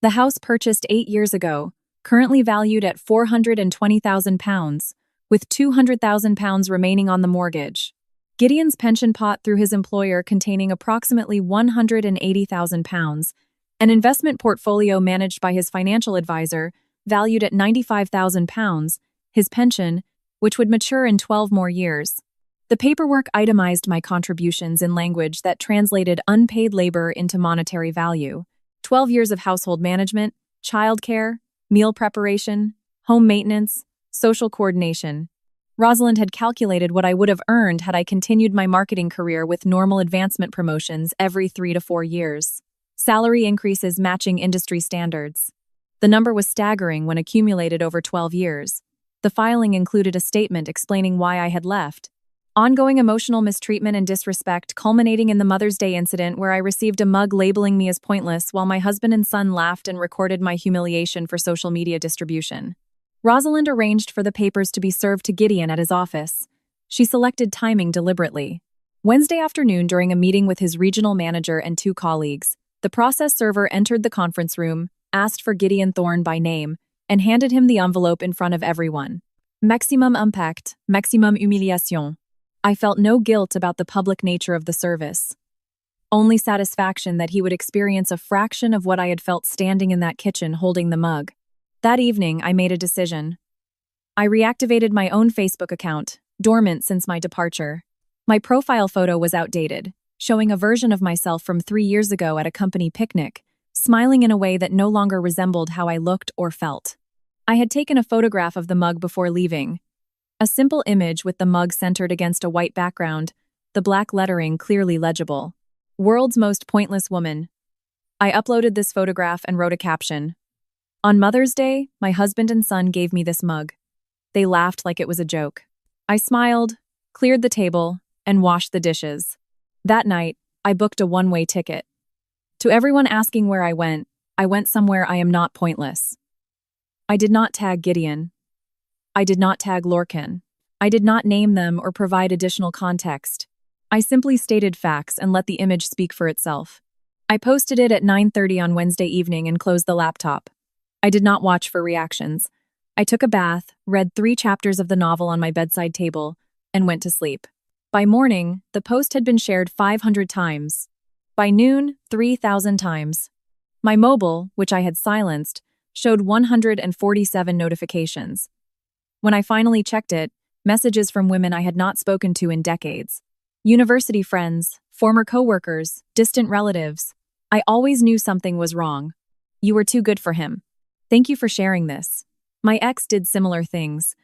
A: The house purchased 8 years ago, currently valued at £420,000, with £200,000 remaining on the mortgage. Gideon's pension pot through his employer containing approximately £180,000, an investment portfolio managed by his financial advisor, valued at £95,000, his pension, which would mature in 12 more years. The paperwork itemized my contributions in language that translated unpaid labor into monetary value: 12 years of household management, childcare, meal preparation, home maintenance, social coordination. Rosalind had calculated what I would have earned had I continued my marketing career with normal advancement promotions every 3 to 4 years. Salary increases matching industry standards. The number was staggering when accumulated over 12 years. The filing included a statement explaining why I had left. Ongoing emotional mistreatment and disrespect culminating in the Mother's Day incident where I received a mug labeling me as pointless while my husband and son laughed and recorded my humiliation for social media distribution. Rosalind arranged for the papers to be served to Gideon at his office. She selected timing deliberately. Wednesday afternoon, during a meeting with his regional manager and 2 colleagues, the process server entered the conference room, asked for Gideon Thorne by name, and handed him the envelope in front of everyone. Maximum impact, maximum humiliation. I felt no guilt about the public nature of the service. Only satisfaction that he would experience a fraction of what I had felt standing in that kitchen holding the mug. That evening, I made a decision. I reactivated my own Facebook account, dormant since my departure. My profile photo was outdated, showing a version of myself from 3 years ago at a company picnic, smiling in a way that no longer resembled how I looked or felt. I had taken a photograph of the mug before leaving. A simple image with the mug centered against a white background, the black lettering clearly legible. World's most pointless woman. I uploaded this photograph and wrote a caption. On Mother's Day, my husband and son gave me this mug. They laughed like it was a joke. I smiled, cleared the table, and washed the dishes. That night, I booked a one-way ticket. To everyone asking where I went somewhere I am not pointless. I did not tag Gideon. I did not tag Lorcan. I did not name them or provide additional context. I simply stated facts and let the image speak for itself. I posted it at 9:30 on Wednesday evening and closed the laptop. I did not watch for reactions. I took a bath, read 3 chapters of the novel on my bedside table, and went to sleep. By morning, the post had been shared 500 times. By noon, 3,000 times. My mobile, which I had silenced, showed 147 notifications. When I finally checked it, messages from women I had not spoken to in decades. University friends, former coworkers, distant relatives. I always knew something was wrong. You were too good for him. Thank you for sharing this. My ex did similar things.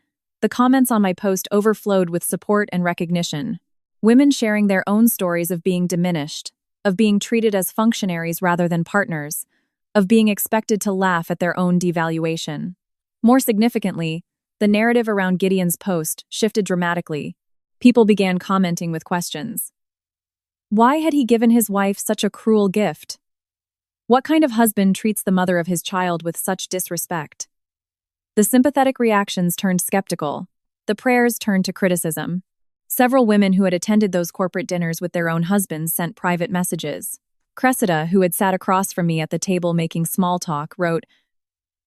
A: The comments on my post overflowed with support and recognition. Women sharing their own stories of being diminished, of being treated as functionaries rather than partners, of being expected to laugh at their own devaluation. More significantly, the narrative around Gideon's post shifted dramatically. People began commenting with questions. Why had he given his wife such a cruel gift? What kind of husband treats the mother of his child with such disrespect? The sympathetic reactions turned skeptical. The prayers turned to criticism. Several women who had attended those corporate dinners with their own husbands sent private messages. Cressida, who had sat across from me at the table making small talk, wrote,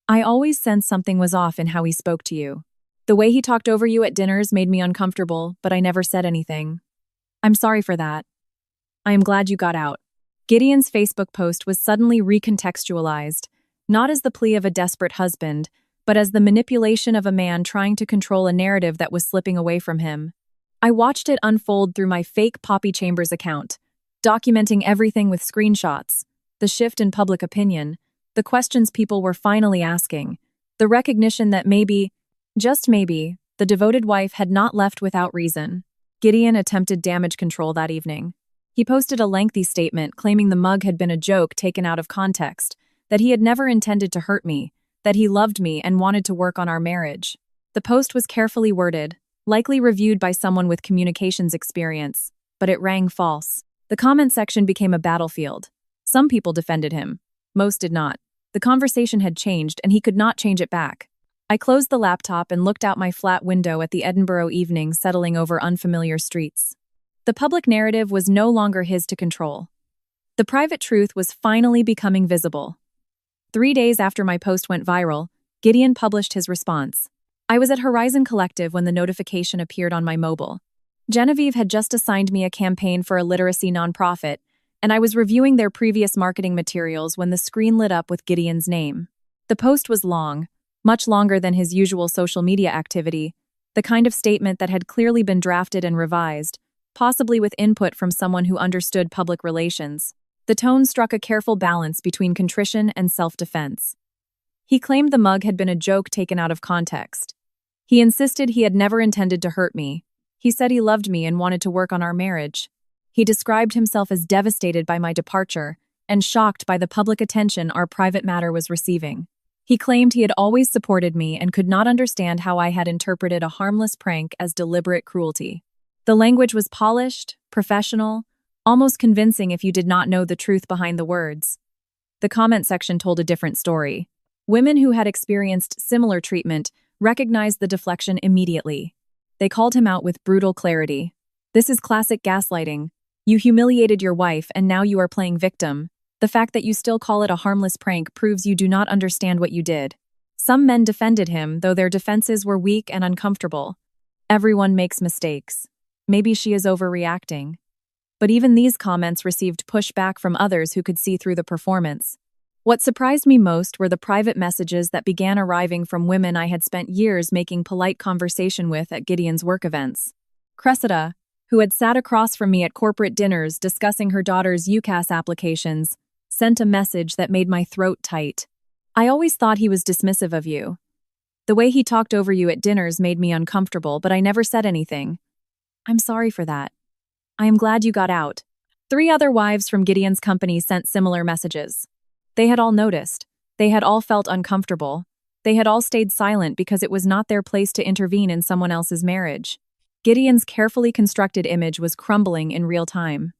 A: I always sensed something was off in how he spoke to you. The way he talked over you at dinners made me uncomfortable, but I never said anything. I'm sorry for that. I am glad you got out. Gideon's Facebook post was suddenly recontextualized, not as the plea of a desperate husband, but as the manipulation of a man trying to control a narrative that was slipping away from him. I watched it unfold through my fake Poppy Chambers account, documenting everything with screenshots, the shift in public opinion, the questions people were finally asking, the recognition that maybe, just maybe, the devoted wife had not left without reason. Gideon attempted damage control that evening. He posted a lengthy statement claiming the mug had been a joke taken out of context, that he had never intended to hurt me, that he loved me and wanted to work on our marriage. The post was carefully worded, likely reviewed by someone with communications experience, but it rang false. The comment section became a battlefield. Some people defended him. Most did not. The conversation had changed, and he could not change it back. I closed the laptop and looked out my flat window at the Edinburgh evening settling over unfamiliar streets. The public narrative was no longer his to control. The private truth was finally becoming visible. 3 days after my post went viral, Gideon published his response. I was at Horizon Collective when the notification appeared on my mobile. Genevieve had just assigned me a campaign for a literacy nonprofit, and I was reviewing their previous marketing materials when the screen lit up with Gideon's name. The post was long, much longer than his usual social media activity, the kind of statement that had clearly been drafted and revised, possibly with input from someone who understood public relations. The tone struck a careful balance between contrition and self-defense. He claimed the mug had been a joke taken out of context. He insisted he had never intended to hurt me. He said he loved me and wanted to work on our marriage. He described himself as devastated by my departure and shocked by the public attention our private matter was receiving. He claimed he had always supported me and could not understand how I had interpreted a harmless prank as deliberate cruelty. The language was polished, professional, almost convincing if you did not know the truth behind the words. The comment section told a different story. Women who had experienced similar treatment recognized the deflection immediately. They called him out with brutal clarity. This is classic gaslighting. You humiliated your wife and now you are playing victim. The fact that you still call it a harmless prank proves you do not understand what you did. Some men defended him, though their defenses were weak and uncomfortable. Everyone makes mistakes. Maybe she is overreacting. But even these comments received pushback from others who could see through the performance. What surprised me most were the private messages that began arriving from women I had spent years making polite conversation with at Gideon's work events. Cressida, who had sat across from me at corporate dinners discussing her daughter's UCAS applications, sent a message that made my throat tight. I always thought he was dismissive of you. The way he talked over you at dinners made me uncomfortable, but I never said anything. I'm sorry for that. I am glad you got out. 3 other wives from Gideon's company sent similar messages. They had all noticed. They had all felt uncomfortable. They had all stayed silent because it was not their place to intervene in someone else's marriage. Gideon's carefully constructed image was crumbling in real time.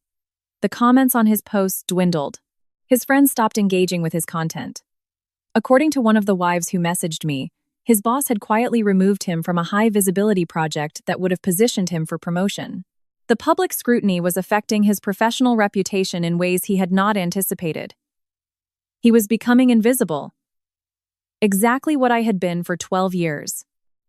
A: The comments on his posts dwindled. His friends stopped engaging with his content. According to one of the wives who messaged me, his boss had quietly removed him from a high-visibility project that would have positioned him for promotion. The public scrutiny was affecting his professional reputation in ways he had not anticipated. He was becoming invisible. Exactly what I had been for 12 years.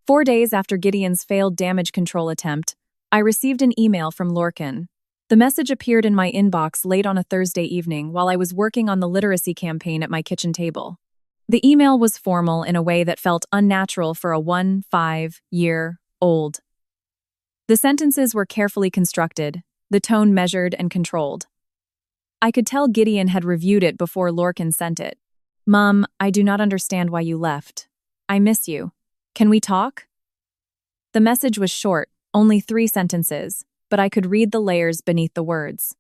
A: 4 days after Gideon's failed damage control attempt, I received an email from Lorcan. The message appeared in my inbox late on a Thursday evening while I was working on the literacy campaign at my kitchen table. The email was formal in a way that felt unnatural for a 5-year-old. The sentences were carefully constructed, the tone measured and controlled. I could tell Gideon had reviewed it before Lorcan sent it. Mom, I do not understand why you left. I miss you. Can we talk? The message was short, only 3 sentences, but I could read the layers beneath the words.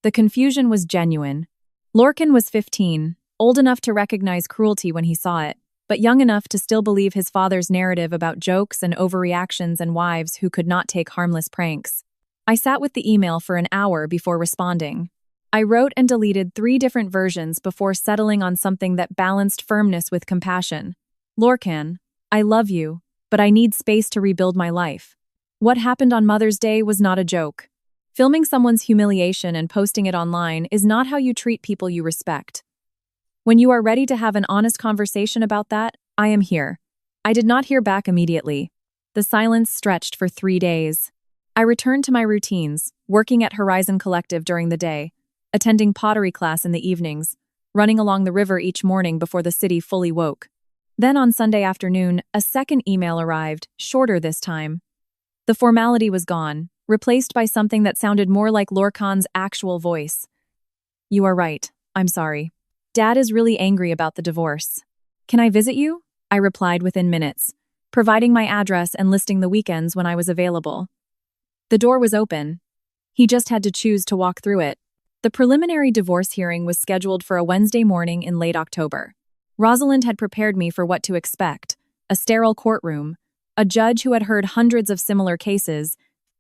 A: The confusion was genuine. Lorcan was 15, old enough to recognize cruelty when he saw it, but young enough to still believe his father's narrative about jokes and overreactions and wives who could not take harmless pranks. I sat with the email for an hour before responding. I wrote and deleted 3 different versions before settling on something that balanced firmness with compassion. Lorcan, I love you, but I need space to rebuild my life. What happened on Mother's Day was not a joke. Filming someone's humiliation and posting it online is not how you treat people you respect. When you are ready to have an honest conversation about that, I am here. I did not hear back immediately. The silence stretched for 3 days. I returned to my routines, working at Horizon Collective during the day, attending pottery class in the evenings, running along the river each morning before the city fully woke. Then on Sunday afternoon, a second email arrived, shorter this time. The formality was gone, replaced by something that sounded more like Lorcan's actual voice. "You are right. I'm sorry. Dad is really angry about the divorce. Can I visit you?" I replied within minutes, providing my address and listing the weekends when I was available. The door was open. He just had to choose to walk through it. The preliminary divorce hearing was scheduled for a Wednesday morning in late October. Rosalind had prepared me for what to expect: a sterile courtroom, a judge who had heard hundreds of similar cases,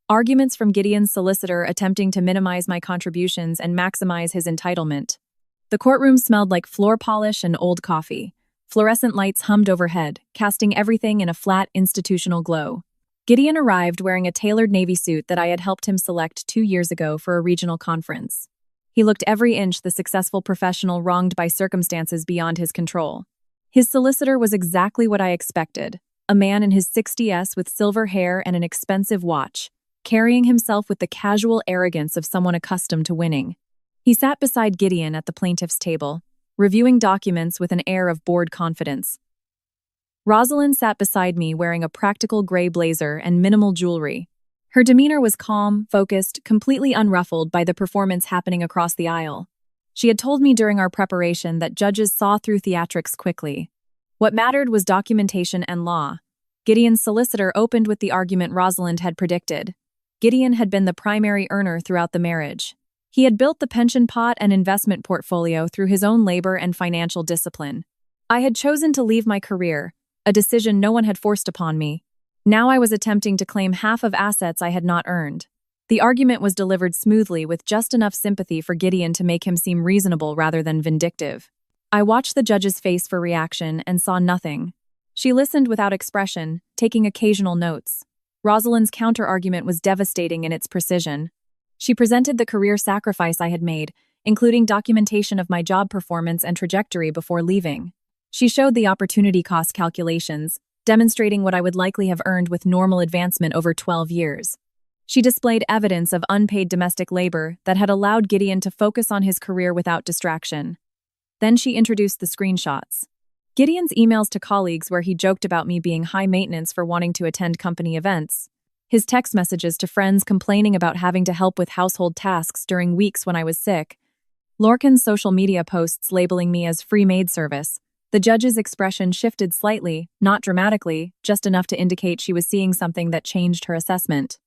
A: arguments from Gideon's solicitor attempting to minimize my contributions and maximize his entitlement. The courtroom smelled like floor polish and old coffee. Fluorescent lights hummed overhead, casting everything in a flat, institutional glow. Gideon arrived wearing a tailored navy suit that I had helped him select 2 years ago for a regional conference. He looked every inch the successful professional wronged by circumstances beyond his control. His solicitor was exactly what I expected, a man in his 60s with silver hair and an expensive watch, carrying himself with the casual arrogance of someone accustomed to winning. He sat beside Gideon at the plaintiff's table, reviewing documents with an air of bored confidence. Rosalind sat beside me wearing a practical gray blazer and minimal jewelry. Her demeanor was calm, focused, completely unruffled by the performance happening across the aisle. She had told me during our preparation that judges saw through theatrics quickly. What mattered was documentation and law. Gideon's solicitor opened with the argument Rosalind had predicted. Gideon had been the primary earner throughout the marriage. He had built the pension pot and investment portfolio through his own labor and financial discipline. I had chosen to leave my career, a decision no one had forced upon me. Now I was attempting to claim half of assets I had not earned. The argument was delivered smoothly with just enough sympathy for Gideon to make him seem reasonable rather than vindictive. I watched the judge's face for reaction and saw nothing. She listened without expression, taking occasional notes. Rosalind's counter-argument was devastating in its precision. She presented the career sacrifice I had made, including documentation of my job performance and trajectory before leaving. She showed the opportunity cost calculations, demonstrating what I would likely have earned with normal advancement over 12 years. She displayed evidence of unpaid domestic labor that had allowed Gideon to focus on his career without distraction. Then she introduced the screenshots. Gideon's emails to colleagues where he joked about me being high maintenance for wanting to attend company events. His text messages to friends complaining about having to help with household tasks during weeks when I was sick. Lorcan's social media posts labeling me as free maid service. The judge's expression shifted slightly, not dramatically, just enough to indicate she was seeing something that changed her assessment.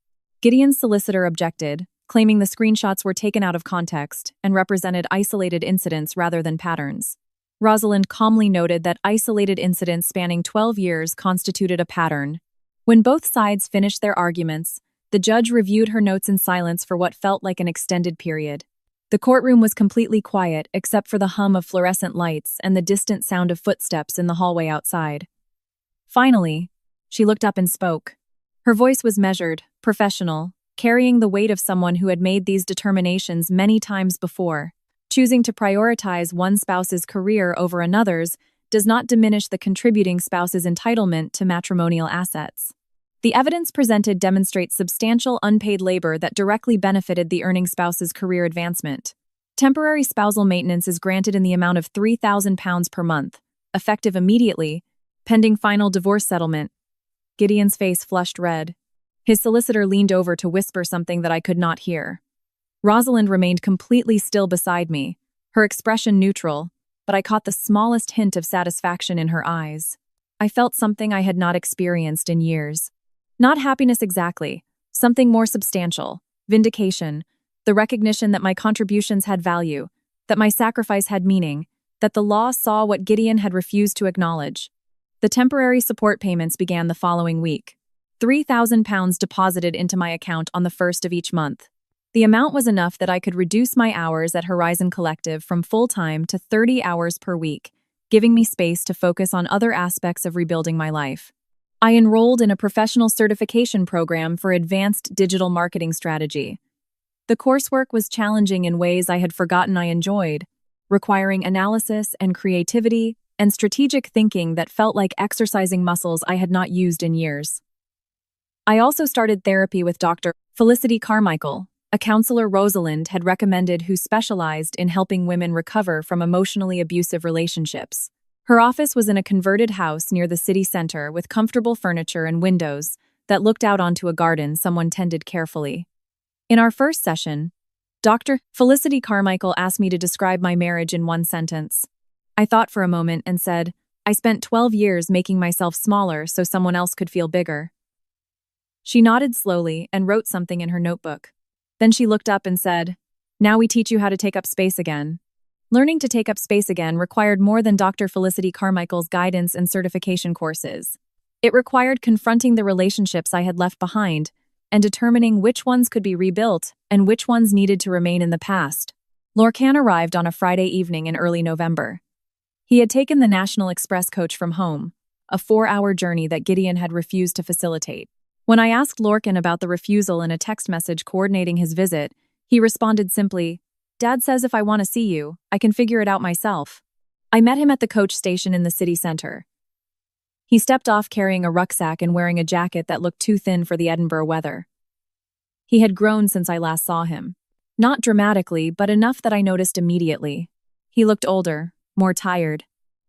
A: Gideon's solicitor objected, claiming the screenshots were taken out of context and represented isolated incidents rather than patterns. Rosalind calmly noted that isolated incidents spanning 12 years constituted a pattern. When both sides finished their arguments, the judge reviewed her notes in silence for what felt like an extended period. The courtroom was completely quiet except for the hum of fluorescent lights and the distant sound of footsteps in the hallway outside. Finally, she looked up and spoke. Her voice was measured, professional, carrying the weight of someone who had made these determinations many times before. Choosing to prioritize one spouse's career over another's does not diminish the contributing spouse's entitlement to matrimonial assets. The evidence presented demonstrates substantial unpaid labor that directly benefited the earning spouse's career advancement. Temporary spousal maintenance is granted in the amount of £3,000 per month, effective immediately, pending final divorce settlement. Gideon's face flushed red. His solicitor leaned over to whisper something that I could not hear. Rosalind remained completely still beside me, her expression neutral, but I caught the smallest hint of satisfaction in her eyes. I felt something I had not experienced in years. Not happiness exactly, something more substantial, vindication, the recognition that my contributions had value, that my sacrifice had meaning, that the law saw what Gideon had refused to acknowledge. The temporary support payments began the following week. £3,000 deposited into my account on the 1st of each month. The amount was enough that I could reduce my hours at Horizon Collective from full-time to 30 hours per week, giving me space to focus on other aspects of rebuilding my life. I enrolled in a professional certification program for advanced digital marketing strategy. The coursework was challenging in ways I had forgotten I enjoyed, requiring analysis and creativity and strategic thinking that felt like exercising muscles I had not used in years. I also started therapy with Dr. Felicity Carmichael, a counselor Rosalind had recommended who specialized in helping women recover from emotionally abusive relationships. Her office was in a converted house near the city center with comfortable furniture and windows, that looked out onto a garden someone tended carefully. In our first session, Dr. Felicity Carmichael asked me to describe my marriage in one sentence. I thought for a moment and said, I spent 12 years making myself smaller so someone else could feel bigger. She nodded slowly and wrote something in her notebook. Then she looked up and said, Now we teach you how to take up space again. Learning to take up space again required more than Dr. Felicity Carmichael's guidance and certification courses. It required confronting the relationships I had left behind and determining which ones could be rebuilt and which ones needed to remain in the past. Lorcan arrived on a Friday evening in early November. He had taken the National Express coach from home, a 4-hour journey that Gideon had refused to facilitate. When I asked Lorcan about the refusal in a text message coordinating his visit, he responded simply, Dad says if I want to see you, I can figure it out myself. I met him at the coach station in the city center. He stepped off carrying a rucksack and wearing a jacket that looked too thin for the Edinburgh weather. He had grown since I last saw him. Not dramatically, but enough that I noticed immediately. He looked older, more tired.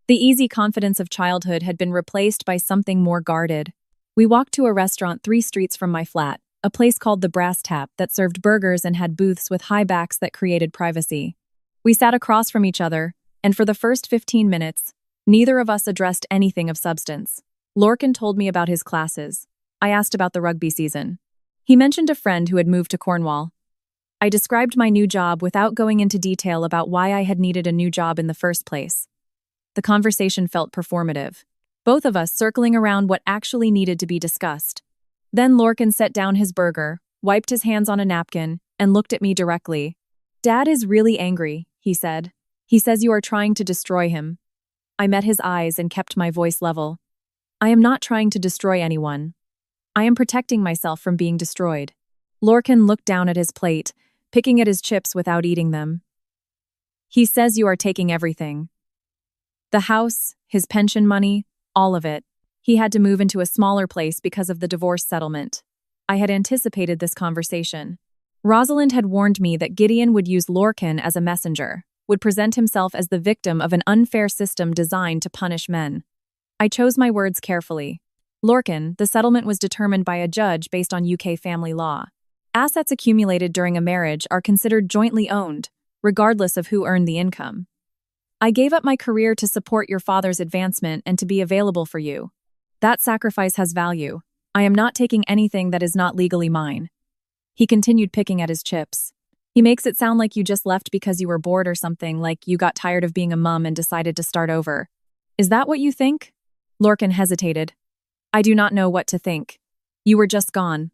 A: The easy confidence of childhood had been replaced by something more guarded. We walked to a restaurant 3 streets from my flat, a place called the Brass Tap that served burgers and had booths with high backs that created privacy. We sat across from each other, and for the first 15 minutes, neither of us addressed anything of substance. Lorcan told me about his classes. I asked about the rugby season. He mentioned a friend who had moved to Cornwall. I described my new job without going into detail about why I had needed a new job in the first place. The conversation felt performative, both of us circling around what actually needed to be discussed. Then Lorcan set down his burger, wiped his hands on a napkin, and looked at me directly. Dad is really angry, he said. He says you are trying to destroy him. I met his eyes and kept my voice level. I am not trying to destroy anyone. I am protecting myself from being destroyed. Lorcan looked down at his plate, picking at his chips without eating them. He says you are taking everything. The house, his pension money, all of it. He had to move into a smaller place because of the divorce settlement. I had anticipated this conversation. Rosalind had warned me that Gideon would use Lorcan as a messenger, would present himself as the victim of an unfair system designed to punish men. I chose my words carefully. Lorcan, the settlement was determined by a judge based on UK family law. Assets accumulated during a marriage are considered jointly owned, regardless of who earned the income. I gave up my career to support your father's advancement and to be available for you. That sacrifice has value. I am not taking anything that is not legally mine. He continued picking at his chips. He makes it sound like you just left because you were bored or something, like you got tired of being a mum and decided to start over. Is that what you think? Lorcan hesitated. I do not know what to think. You were just gone.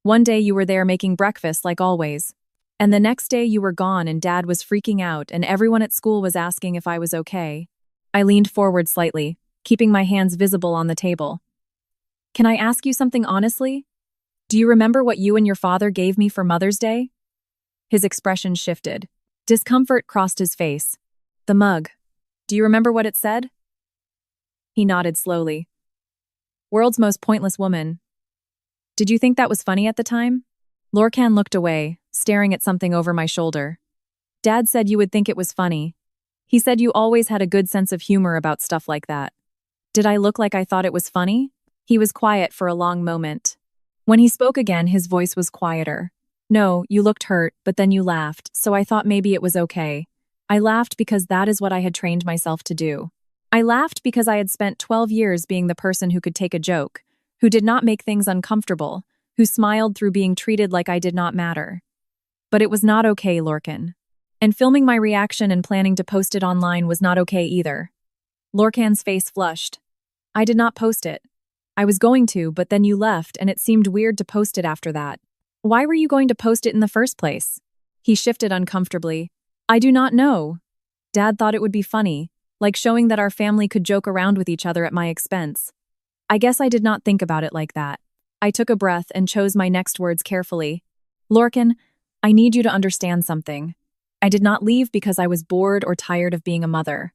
A: One day you were there making breakfast like always. And the next day you were gone and Dad was freaking out and everyone at school was asking if I was okay. I leaned forward slightly, keeping my hands visible on the table. Can I ask you something honestly? Do you remember what you and your father gave me for Mother's Day? His expression shifted. Discomfort crossed his face. The mug. Do you remember what it said? He nodded slowly. World's most pointless woman. Did you think that was funny at the time? Lorcan looked away, staring at something over my shoulder. Dad said you would think it was funny. He said you always had a good sense of humor about stuff like that. Did I look like I thought it was funny? He was quiet for a long moment. When he spoke again, his voice was quieter. No, you looked hurt, but then you laughed, so I thought maybe it was okay. I laughed because that is what I had trained myself to do. I laughed because I had spent 12 years being the person who could take a joke, who did not make things uncomfortable, who smiled through being treated like I did not matter. But it was not okay, Lorcan. And filming my reaction and planning to post it online was not okay either. Lorcan's face flushed. I did not post it. I was going to, but then you left, and it seemed weird to post it after that. Why were you going to post it in the first place? He shifted uncomfortably. I do not know. Dad thought it would be funny, like showing that our family could joke around with each other at my expense. I guess I did not think about it like that. I took a breath and chose my next words carefully. Lorcan, I need you to understand something. I did not leave because I was bored or tired of being a mother.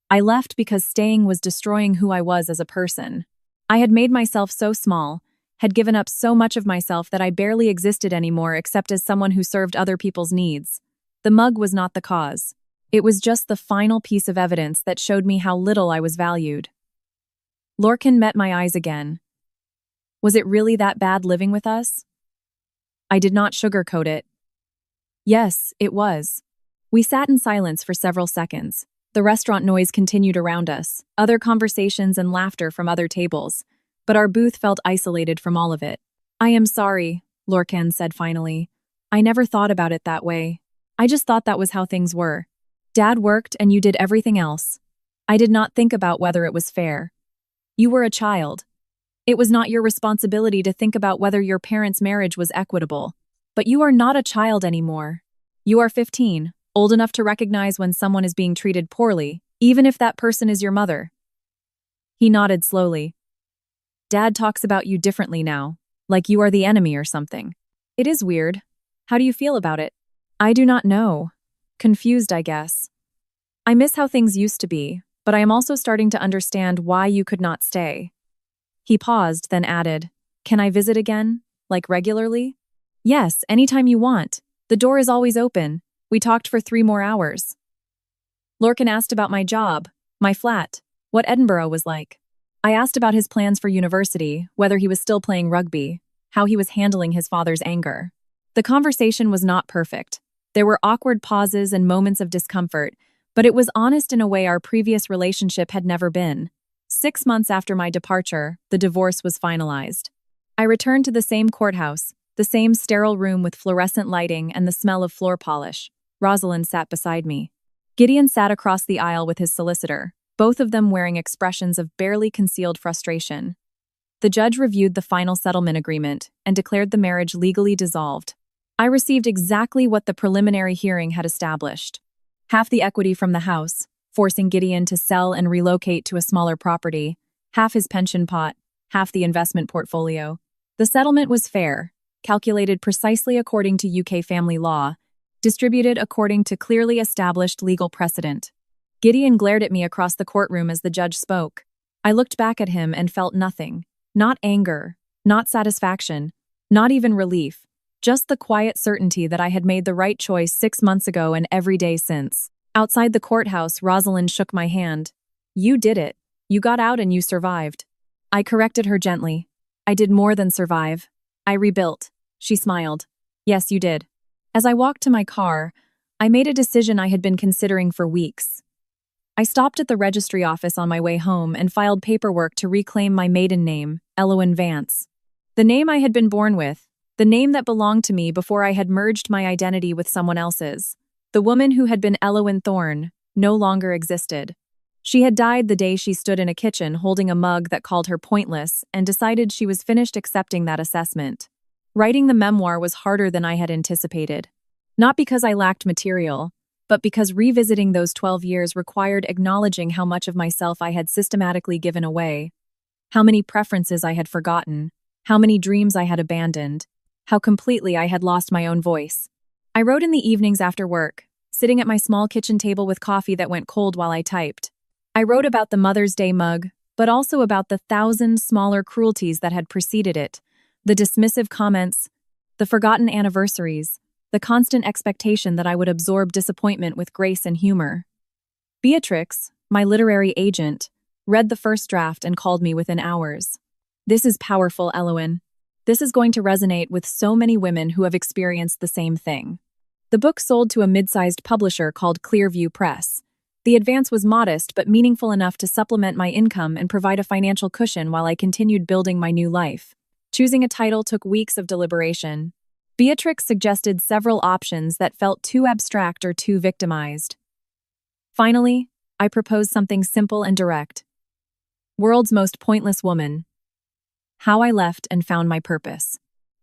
A: I left because staying was destroying who I was as a person. I had made myself so small, had given up so much of myself that I barely existed anymore except as someone who served other people's needs. The mug was not the cause. It was just the final piece of evidence that showed me how little I was valued. Lorcan met my eyes again. Was it really that bad living with us? I did not sugarcoat it. Yes, it was. We sat in silence for several seconds. The restaurant noise continued around us, other conversations and laughter from other tables, but our booth felt isolated from all of it. I am sorry, Lorcan said finally. I never thought about it that way. I just thought that was how things were. Dad worked and you did everything else. I did not think about whether it was fair. You were a child. It was not your responsibility to think about whether your parents' marriage was equitable. But you are not a child anymore. You are 15, old enough to recognize when someone is being treated poorly, even if that person is your mother. He nodded slowly. Dad talks about you differently now, like you are the enemy or something. It is weird. How do you feel about it? I do not know. Confused, I guess. I miss how things used to be, but I am also starting to understand why you could not stay. He paused, then added, Can I visit again? Like regularly? Yes, anytime you want. The door is always open. We talked for 3 more hours. Lorcan asked about my job, my flat, what Edinburgh was like. I asked about his plans for university, whether he was still playing rugby, how he was handling his father's anger. The conversation was not perfect. There were awkward pauses and moments of discomfort, but it was honest in a way our previous relationship had never been. 6 months after my departure, the divorce was finalized. I returned to the same courthouse, the same sterile room with fluorescent lighting and the smell of floor polish. Rosalind sat beside me. Gideon sat across the aisle with his solicitor, both of them wearing expressions of barely concealed frustration. The judge reviewed the final settlement agreement and declared the marriage legally dissolved. I received exactly what the preliminary hearing had established. Half the equity from the house, forcing Gideon to sell and relocate to a smaller property, half his pension pot, half the investment portfolio. The settlement was fair, calculated precisely according to UK family law, distributed according to clearly established legal precedent. Gideon glared at me across the courtroom as the judge spoke. I looked back at him and felt nothing. Not anger, not satisfaction, not even relief, just the quiet certainty that I had made the right choice 6 months ago and every day since. Outside the courthouse, Rosalind shook my hand. You did it. You got out and you survived. I corrected her gently. I did more than survive. I rebuilt. She smiled. Yes, you did. As I walked to my car, I made a decision I had been considering for weeks. I stopped at the registry office on my way home and filed paperwork to reclaim my maiden name, Elowen Vance. The name I had been born with, the name that belonged to me before I had merged my identity with someone else's. The woman who had been Elowen Thorne no longer existed. She had died the day she stood in a kitchen holding a mug that called her pointless and decided she was finished accepting that assessment. Writing the memoir was harder than I had anticipated. Not because I lacked material, but because revisiting those 12 years required acknowledging how much of myself I had systematically given away, how many preferences I had forgotten, how many dreams I had abandoned, how completely I had lost my own voice. I wrote in the evenings after work, sitting at my small kitchen table with coffee that went cold while I typed. I wrote about the Mother's Day mug, but also about the 1,000 smaller cruelties that had preceded it, the dismissive comments, the forgotten anniversaries, the constant expectation that I would absorb disappointment with grace and humor. Beatrix, my literary agent, read the first draft and called me within hours. This is powerful, Elowen. This is going to resonate with so many women who have experienced the same thing. The book sold to a mid-sized publisher called Clearview Press. The advance was modest but meaningful enough to supplement my income and provide a financial cushion while I continued building my new life. Choosing a title took weeks of deliberation. Beatrix suggested several options that felt too abstract or too victimized. Finally, I proposed something simple and direct. World's Most Pointless Woman. How I Left and Found My Purpose.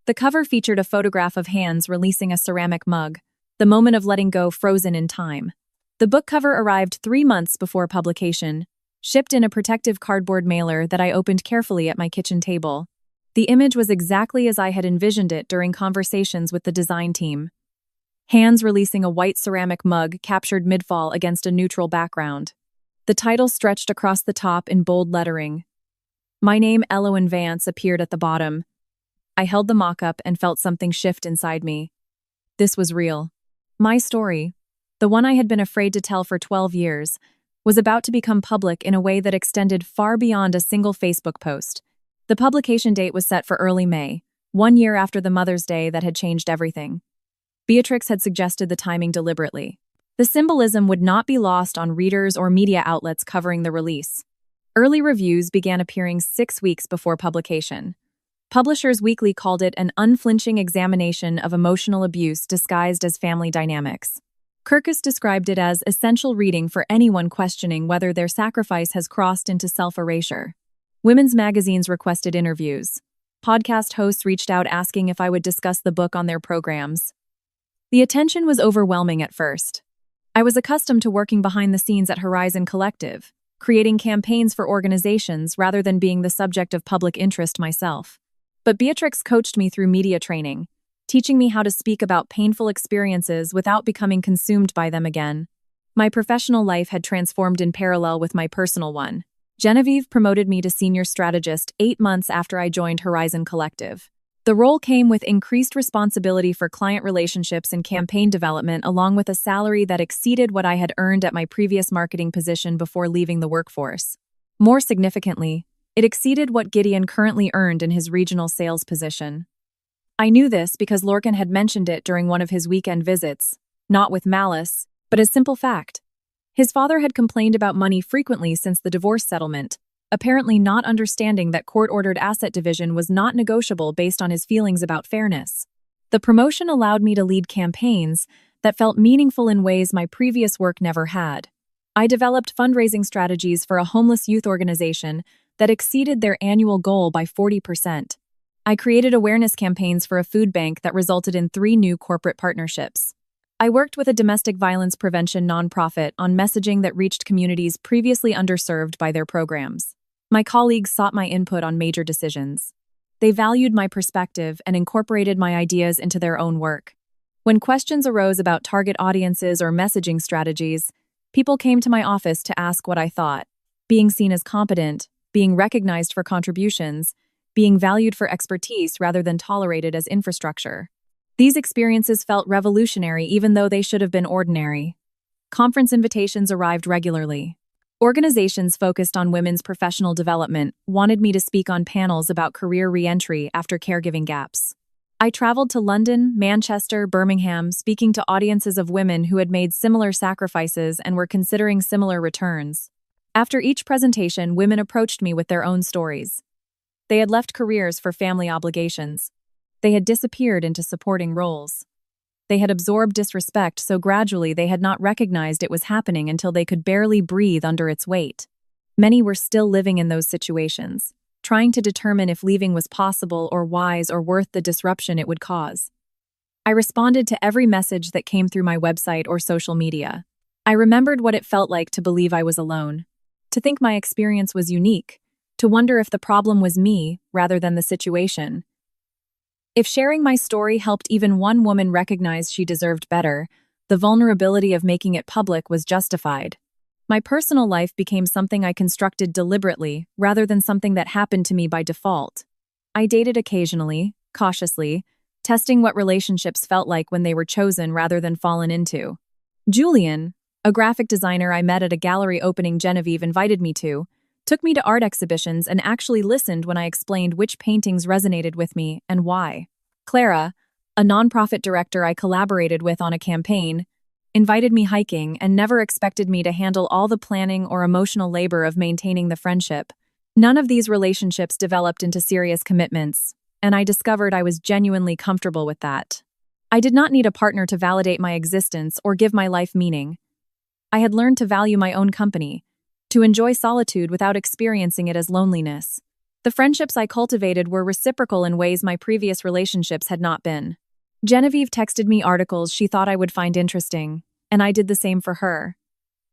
A: The cover featured a photograph of hands releasing a ceramic mug, the moment of letting go frozen in time. The book cover arrived 3 months before publication, shipped in a protective cardboard mailer that I opened carefully at my kitchen table. The image was exactly as I had envisioned it during conversations with the design team. Hands releasing a white ceramic mug captured mid-fall against a neutral background. The title stretched across the top in bold lettering. My name, Elowen Vance, appeared at the bottom. I held the mock-up and felt something shift inside me. This was real. My story, the one I had been afraid to tell for 12 years, was about to become public in a way that extended far beyond a single Facebook post. The publication date was set for early May, 1 year after the Mother's Day that had changed everything. Beatrix had suggested the timing deliberately. The symbolism would not be lost on readers or media outlets covering the release. Early reviews began appearing 6 weeks before publication. Publishers Weekly called it an unflinching examination of emotional abuse disguised as family dynamics. Kirkus described it as essential reading for anyone questioning whether their sacrifice has crossed into self-erasure. Women's magazines requested interviews. Podcast hosts reached out asking if I would discuss the book on their programs. The attention was overwhelming at first. I was accustomed to working behind the scenes at Horizon Collective, creating campaigns for organizations rather than being the subject of public interest myself. But Beatrix coached me through media training, teaching me how to speak about painful experiences without becoming consumed by them again. My professional life had transformed in parallel with my personal one. Genevieve promoted me to senior strategist 8 months after I joined Horizon Collective. The role came with increased responsibility for client relationships and campaign development, along with a salary that exceeded what I had earned at my previous marketing position before leaving the workforce. More significantly, it exceeded what Gideon currently earned in his regional sales position. I knew this because Lorcan had mentioned it during one of his weekend visits, not with malice, but as simple fact. His father had complained about money frequently since the divorce settlement, apparently not understanding that court-ordered asset division was not negotiable based on his feelings about fairness. The promotion allowed me to lead campaigns that felt meaningful in ways my previous work never had. I developed fundraising strategies for a homeless youth organization that exceeded their annual goal by 40%. I created awareness campaigns for a food bank that resulted in 3 new corporate partnerships. I worked with a domestic violence prevention nonprofit on messaging that reached communities previously underserved by their programs. My colleagues sought my input on major decisions. They valued my perspective and incorporated my ideas into their own work. When questions arose about target audiences or messaging strategies, people came to my office to ask what I thought. Being seen as competent, being recognized for contributions, being valued for expertise rather than tolerated as infrastructure. These experiences felt revolutionary even though they should have been ordinary. Conference invitations arrived regularly. Organizations focused on women's professional development wanted me to speak on panels about career re-entry after caregiving gaps. I traveled to London, Manchester, Birmingham, speaking to audiences of women who had made similar sacrifices and were considering similar returns. After each presentation, women approached me with their own stories. They had left careers for family obligations. They had disappeared into supporting roles. They had absorbed disrespect so gradually they had not recognized it was happening until they could barely breathe under its weight. Many were still living in those situations, trying to determine if leaving was possible or wise or worth the disruption it would cause. I responded to every message that came through my website or social media. I remembered what it felt like to believe I was alone, to think my experience was unique, to wonder if the problem was me rather than the situation. If sharing my story helped even one woman recognize she deserved better, the vulnerability of making it public was justified. My personal life became something I constructed deliberately rather than something that happened to me by default. I dated occasionally, cautiously, testing what relationships felt like when they were chosen rather than fallen into. Julian, a graphic designer I met at a gallery opening Genevieve invited me to, took me to art exhibitions and actually listened when I explained which paintings resonated with me and why. Clara, a nonprofit director I collaborated with on a campaign, invited me hiking and never expected me to handle all the planning or emotional labor of maintaining the friendship. None of these relationships developed into serious commitments, and I discovered I was genuinely comfortable with that. I did not need a partner to validate my existence or give my life meaning. I had learned to value my own company, to enjoy solitude without experiencing it as loneliness. The friendships I cultivated were reciprocal in ways my previous relationships had not been. Genevieve texted me articles she thought I would find interesting, and I did the same for her.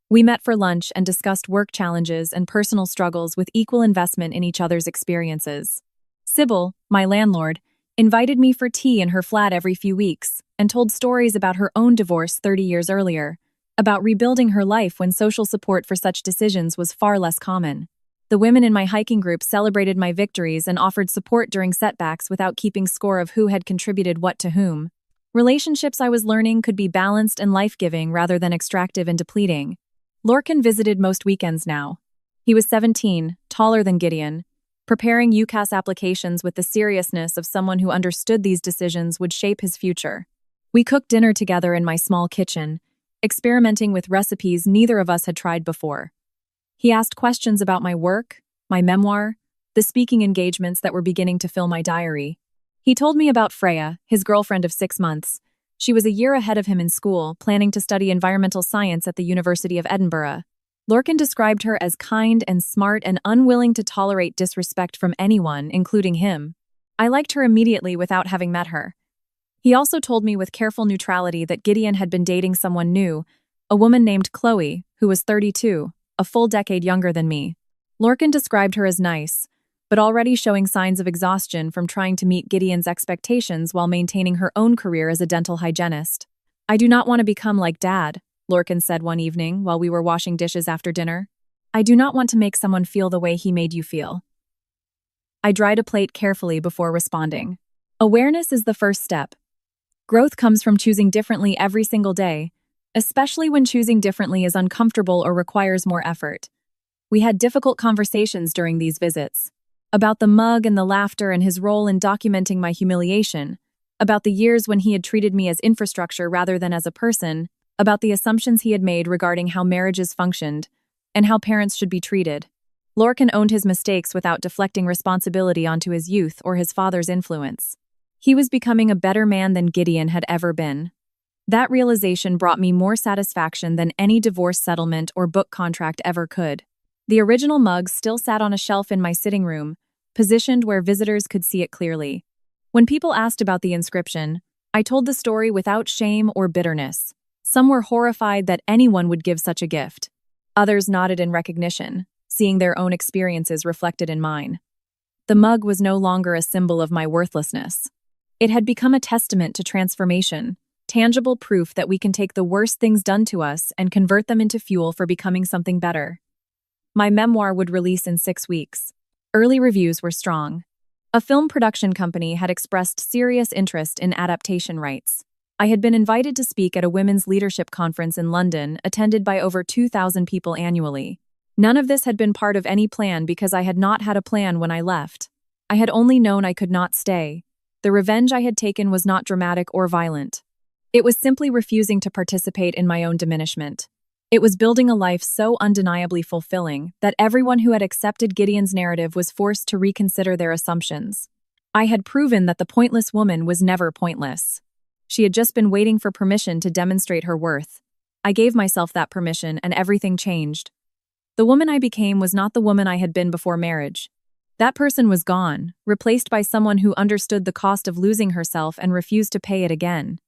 A: We met for lunch and discussed work challenges and personal struggles with equal investment in each other's experiences. Sybil, my landlord, invited me for tea in her flat every few weeks and told stories about her own divorce 30 years earlier, about rebuilding her life when social support for such decisions was far less common. The women in my hiking group celebrated my victories and offered support during setbacks without keeping score of who had contributed what to whom. Relationships I was learning could be balanced and life-giving rather than extractive and depleting. Lorcan visited most weekends now. He was 17, taller than Gideon, preparing UCAS applications with the seriousness of someone who understood these decisions would shape his future. We cooked dinner together in my small kitchen, experimenting with recipes neither of us had tried before. He asked questions about my work, my memoir, the speaking engagements that were beginning to fill my diary. He told me about Freya, his girlfriend of 6 months. She was a year ahead of him in school, planning to study environmental science at the University of Edinburgh. Lorcan described her as kind and smart and unwilling to tolerate disrespect from anyone, including him. I liked her immediately without having met her. He also told me with careful neutrality that Gideon had been dating someone new, a woman named Chloe, who was 32, a full decade younger than me. Lorcan described her as nice, but already showing signs of exhaustion from trying to meet Gideon's expectations while maintaining her own career as a dental hygienist. "I do not want to become like Dad," Lorcan said one evening while we were washing dishes after dinner. "I do not want to make someone feel the way he made you feel." I dried a plate carefully before responding. Awareness is the first step. Growth comes from choosing differently every single day, especially when choosing differently is uncomfortable or requires more effort. We had difficult conversations during these visits. About the mug and the laughter and his role in documenting my humiliation, about the years when he had treated me as infrastructure rather than as a person, about the assumptions he had made regarding how marriages functioned, and how parents should be treated. Lorcan owned his mistakes without deflecting responsibility onto his youth or his father's influence. He was becoming a better man than Gideon had ever been. That realization brought me more satisfaction than any divorce settlement or book contract ever could. The original mug still sat on a shelf in my sitting room, positioned where visitors could see it clearly. When people asked about the inscription, I told the story without shame or bitterness. Some were horrified that anyone would give such a gift. Others nodded in recognition, seeing their own experiences reflected in mine. The mug was no longer a symbol of my worthlessness. It had become a testament to transformation, tangible proof that we can take the worst things done to us and convert them into fuel for becoming something better. My memoir would release in 6 weeks. Early reviews were strong. A film production company had expressed serious interest in adaptation rights. I had been invited to speak at a women's leadership conference in London, attended by over 2,000 people annually. None of this had been part of any plan because I had not had a plan when I left. I had only known I could not stay. The revenge I had taken was not dramatic or violent. It was simply refusing to participate in my own diminishment. It was building a life so undeniably fulfilling that everyone who had accepted Gideon's narrative was forced to reconsider their assumptions. I had proven that the pointless woman was never pointless. She had just been waiting for permission to demonstrate her worth. I gave myself that permission, and everything changed. The woman I became was not the woman I had been before marriage. That person was gone, replaced by someone who understood the cost of losing herself and refused to pay it again.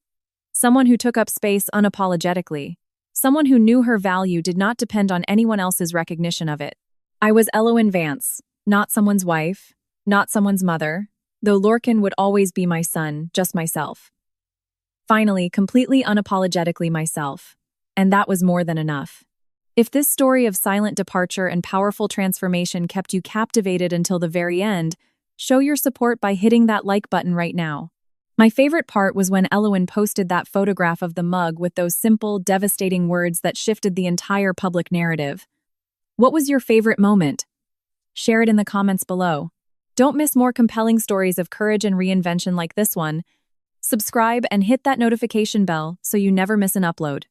A: Someone who took up space unapologetically. Someone who knew her value did not depend on anyone else's recognition of it. I was Elowen Vance, not someone's wife, not someone's mother, though Lorcan would always be my son, just myself. Finally, completely unapologetically myself. And that was more than enough. If this story of silent departure and powerful transformation kept you captivated until the very end, show your support by hitting that like button right now. My favorite part was when Elowen posted that photograph of the mug with those simple, devastating words that shifted the entire public narrative. What was your favorite moment? Share it in the comments below. Don't miss more compelling stories of courage and reinvention like this one. Subscribe and hit that notification bell so you never miss an upload.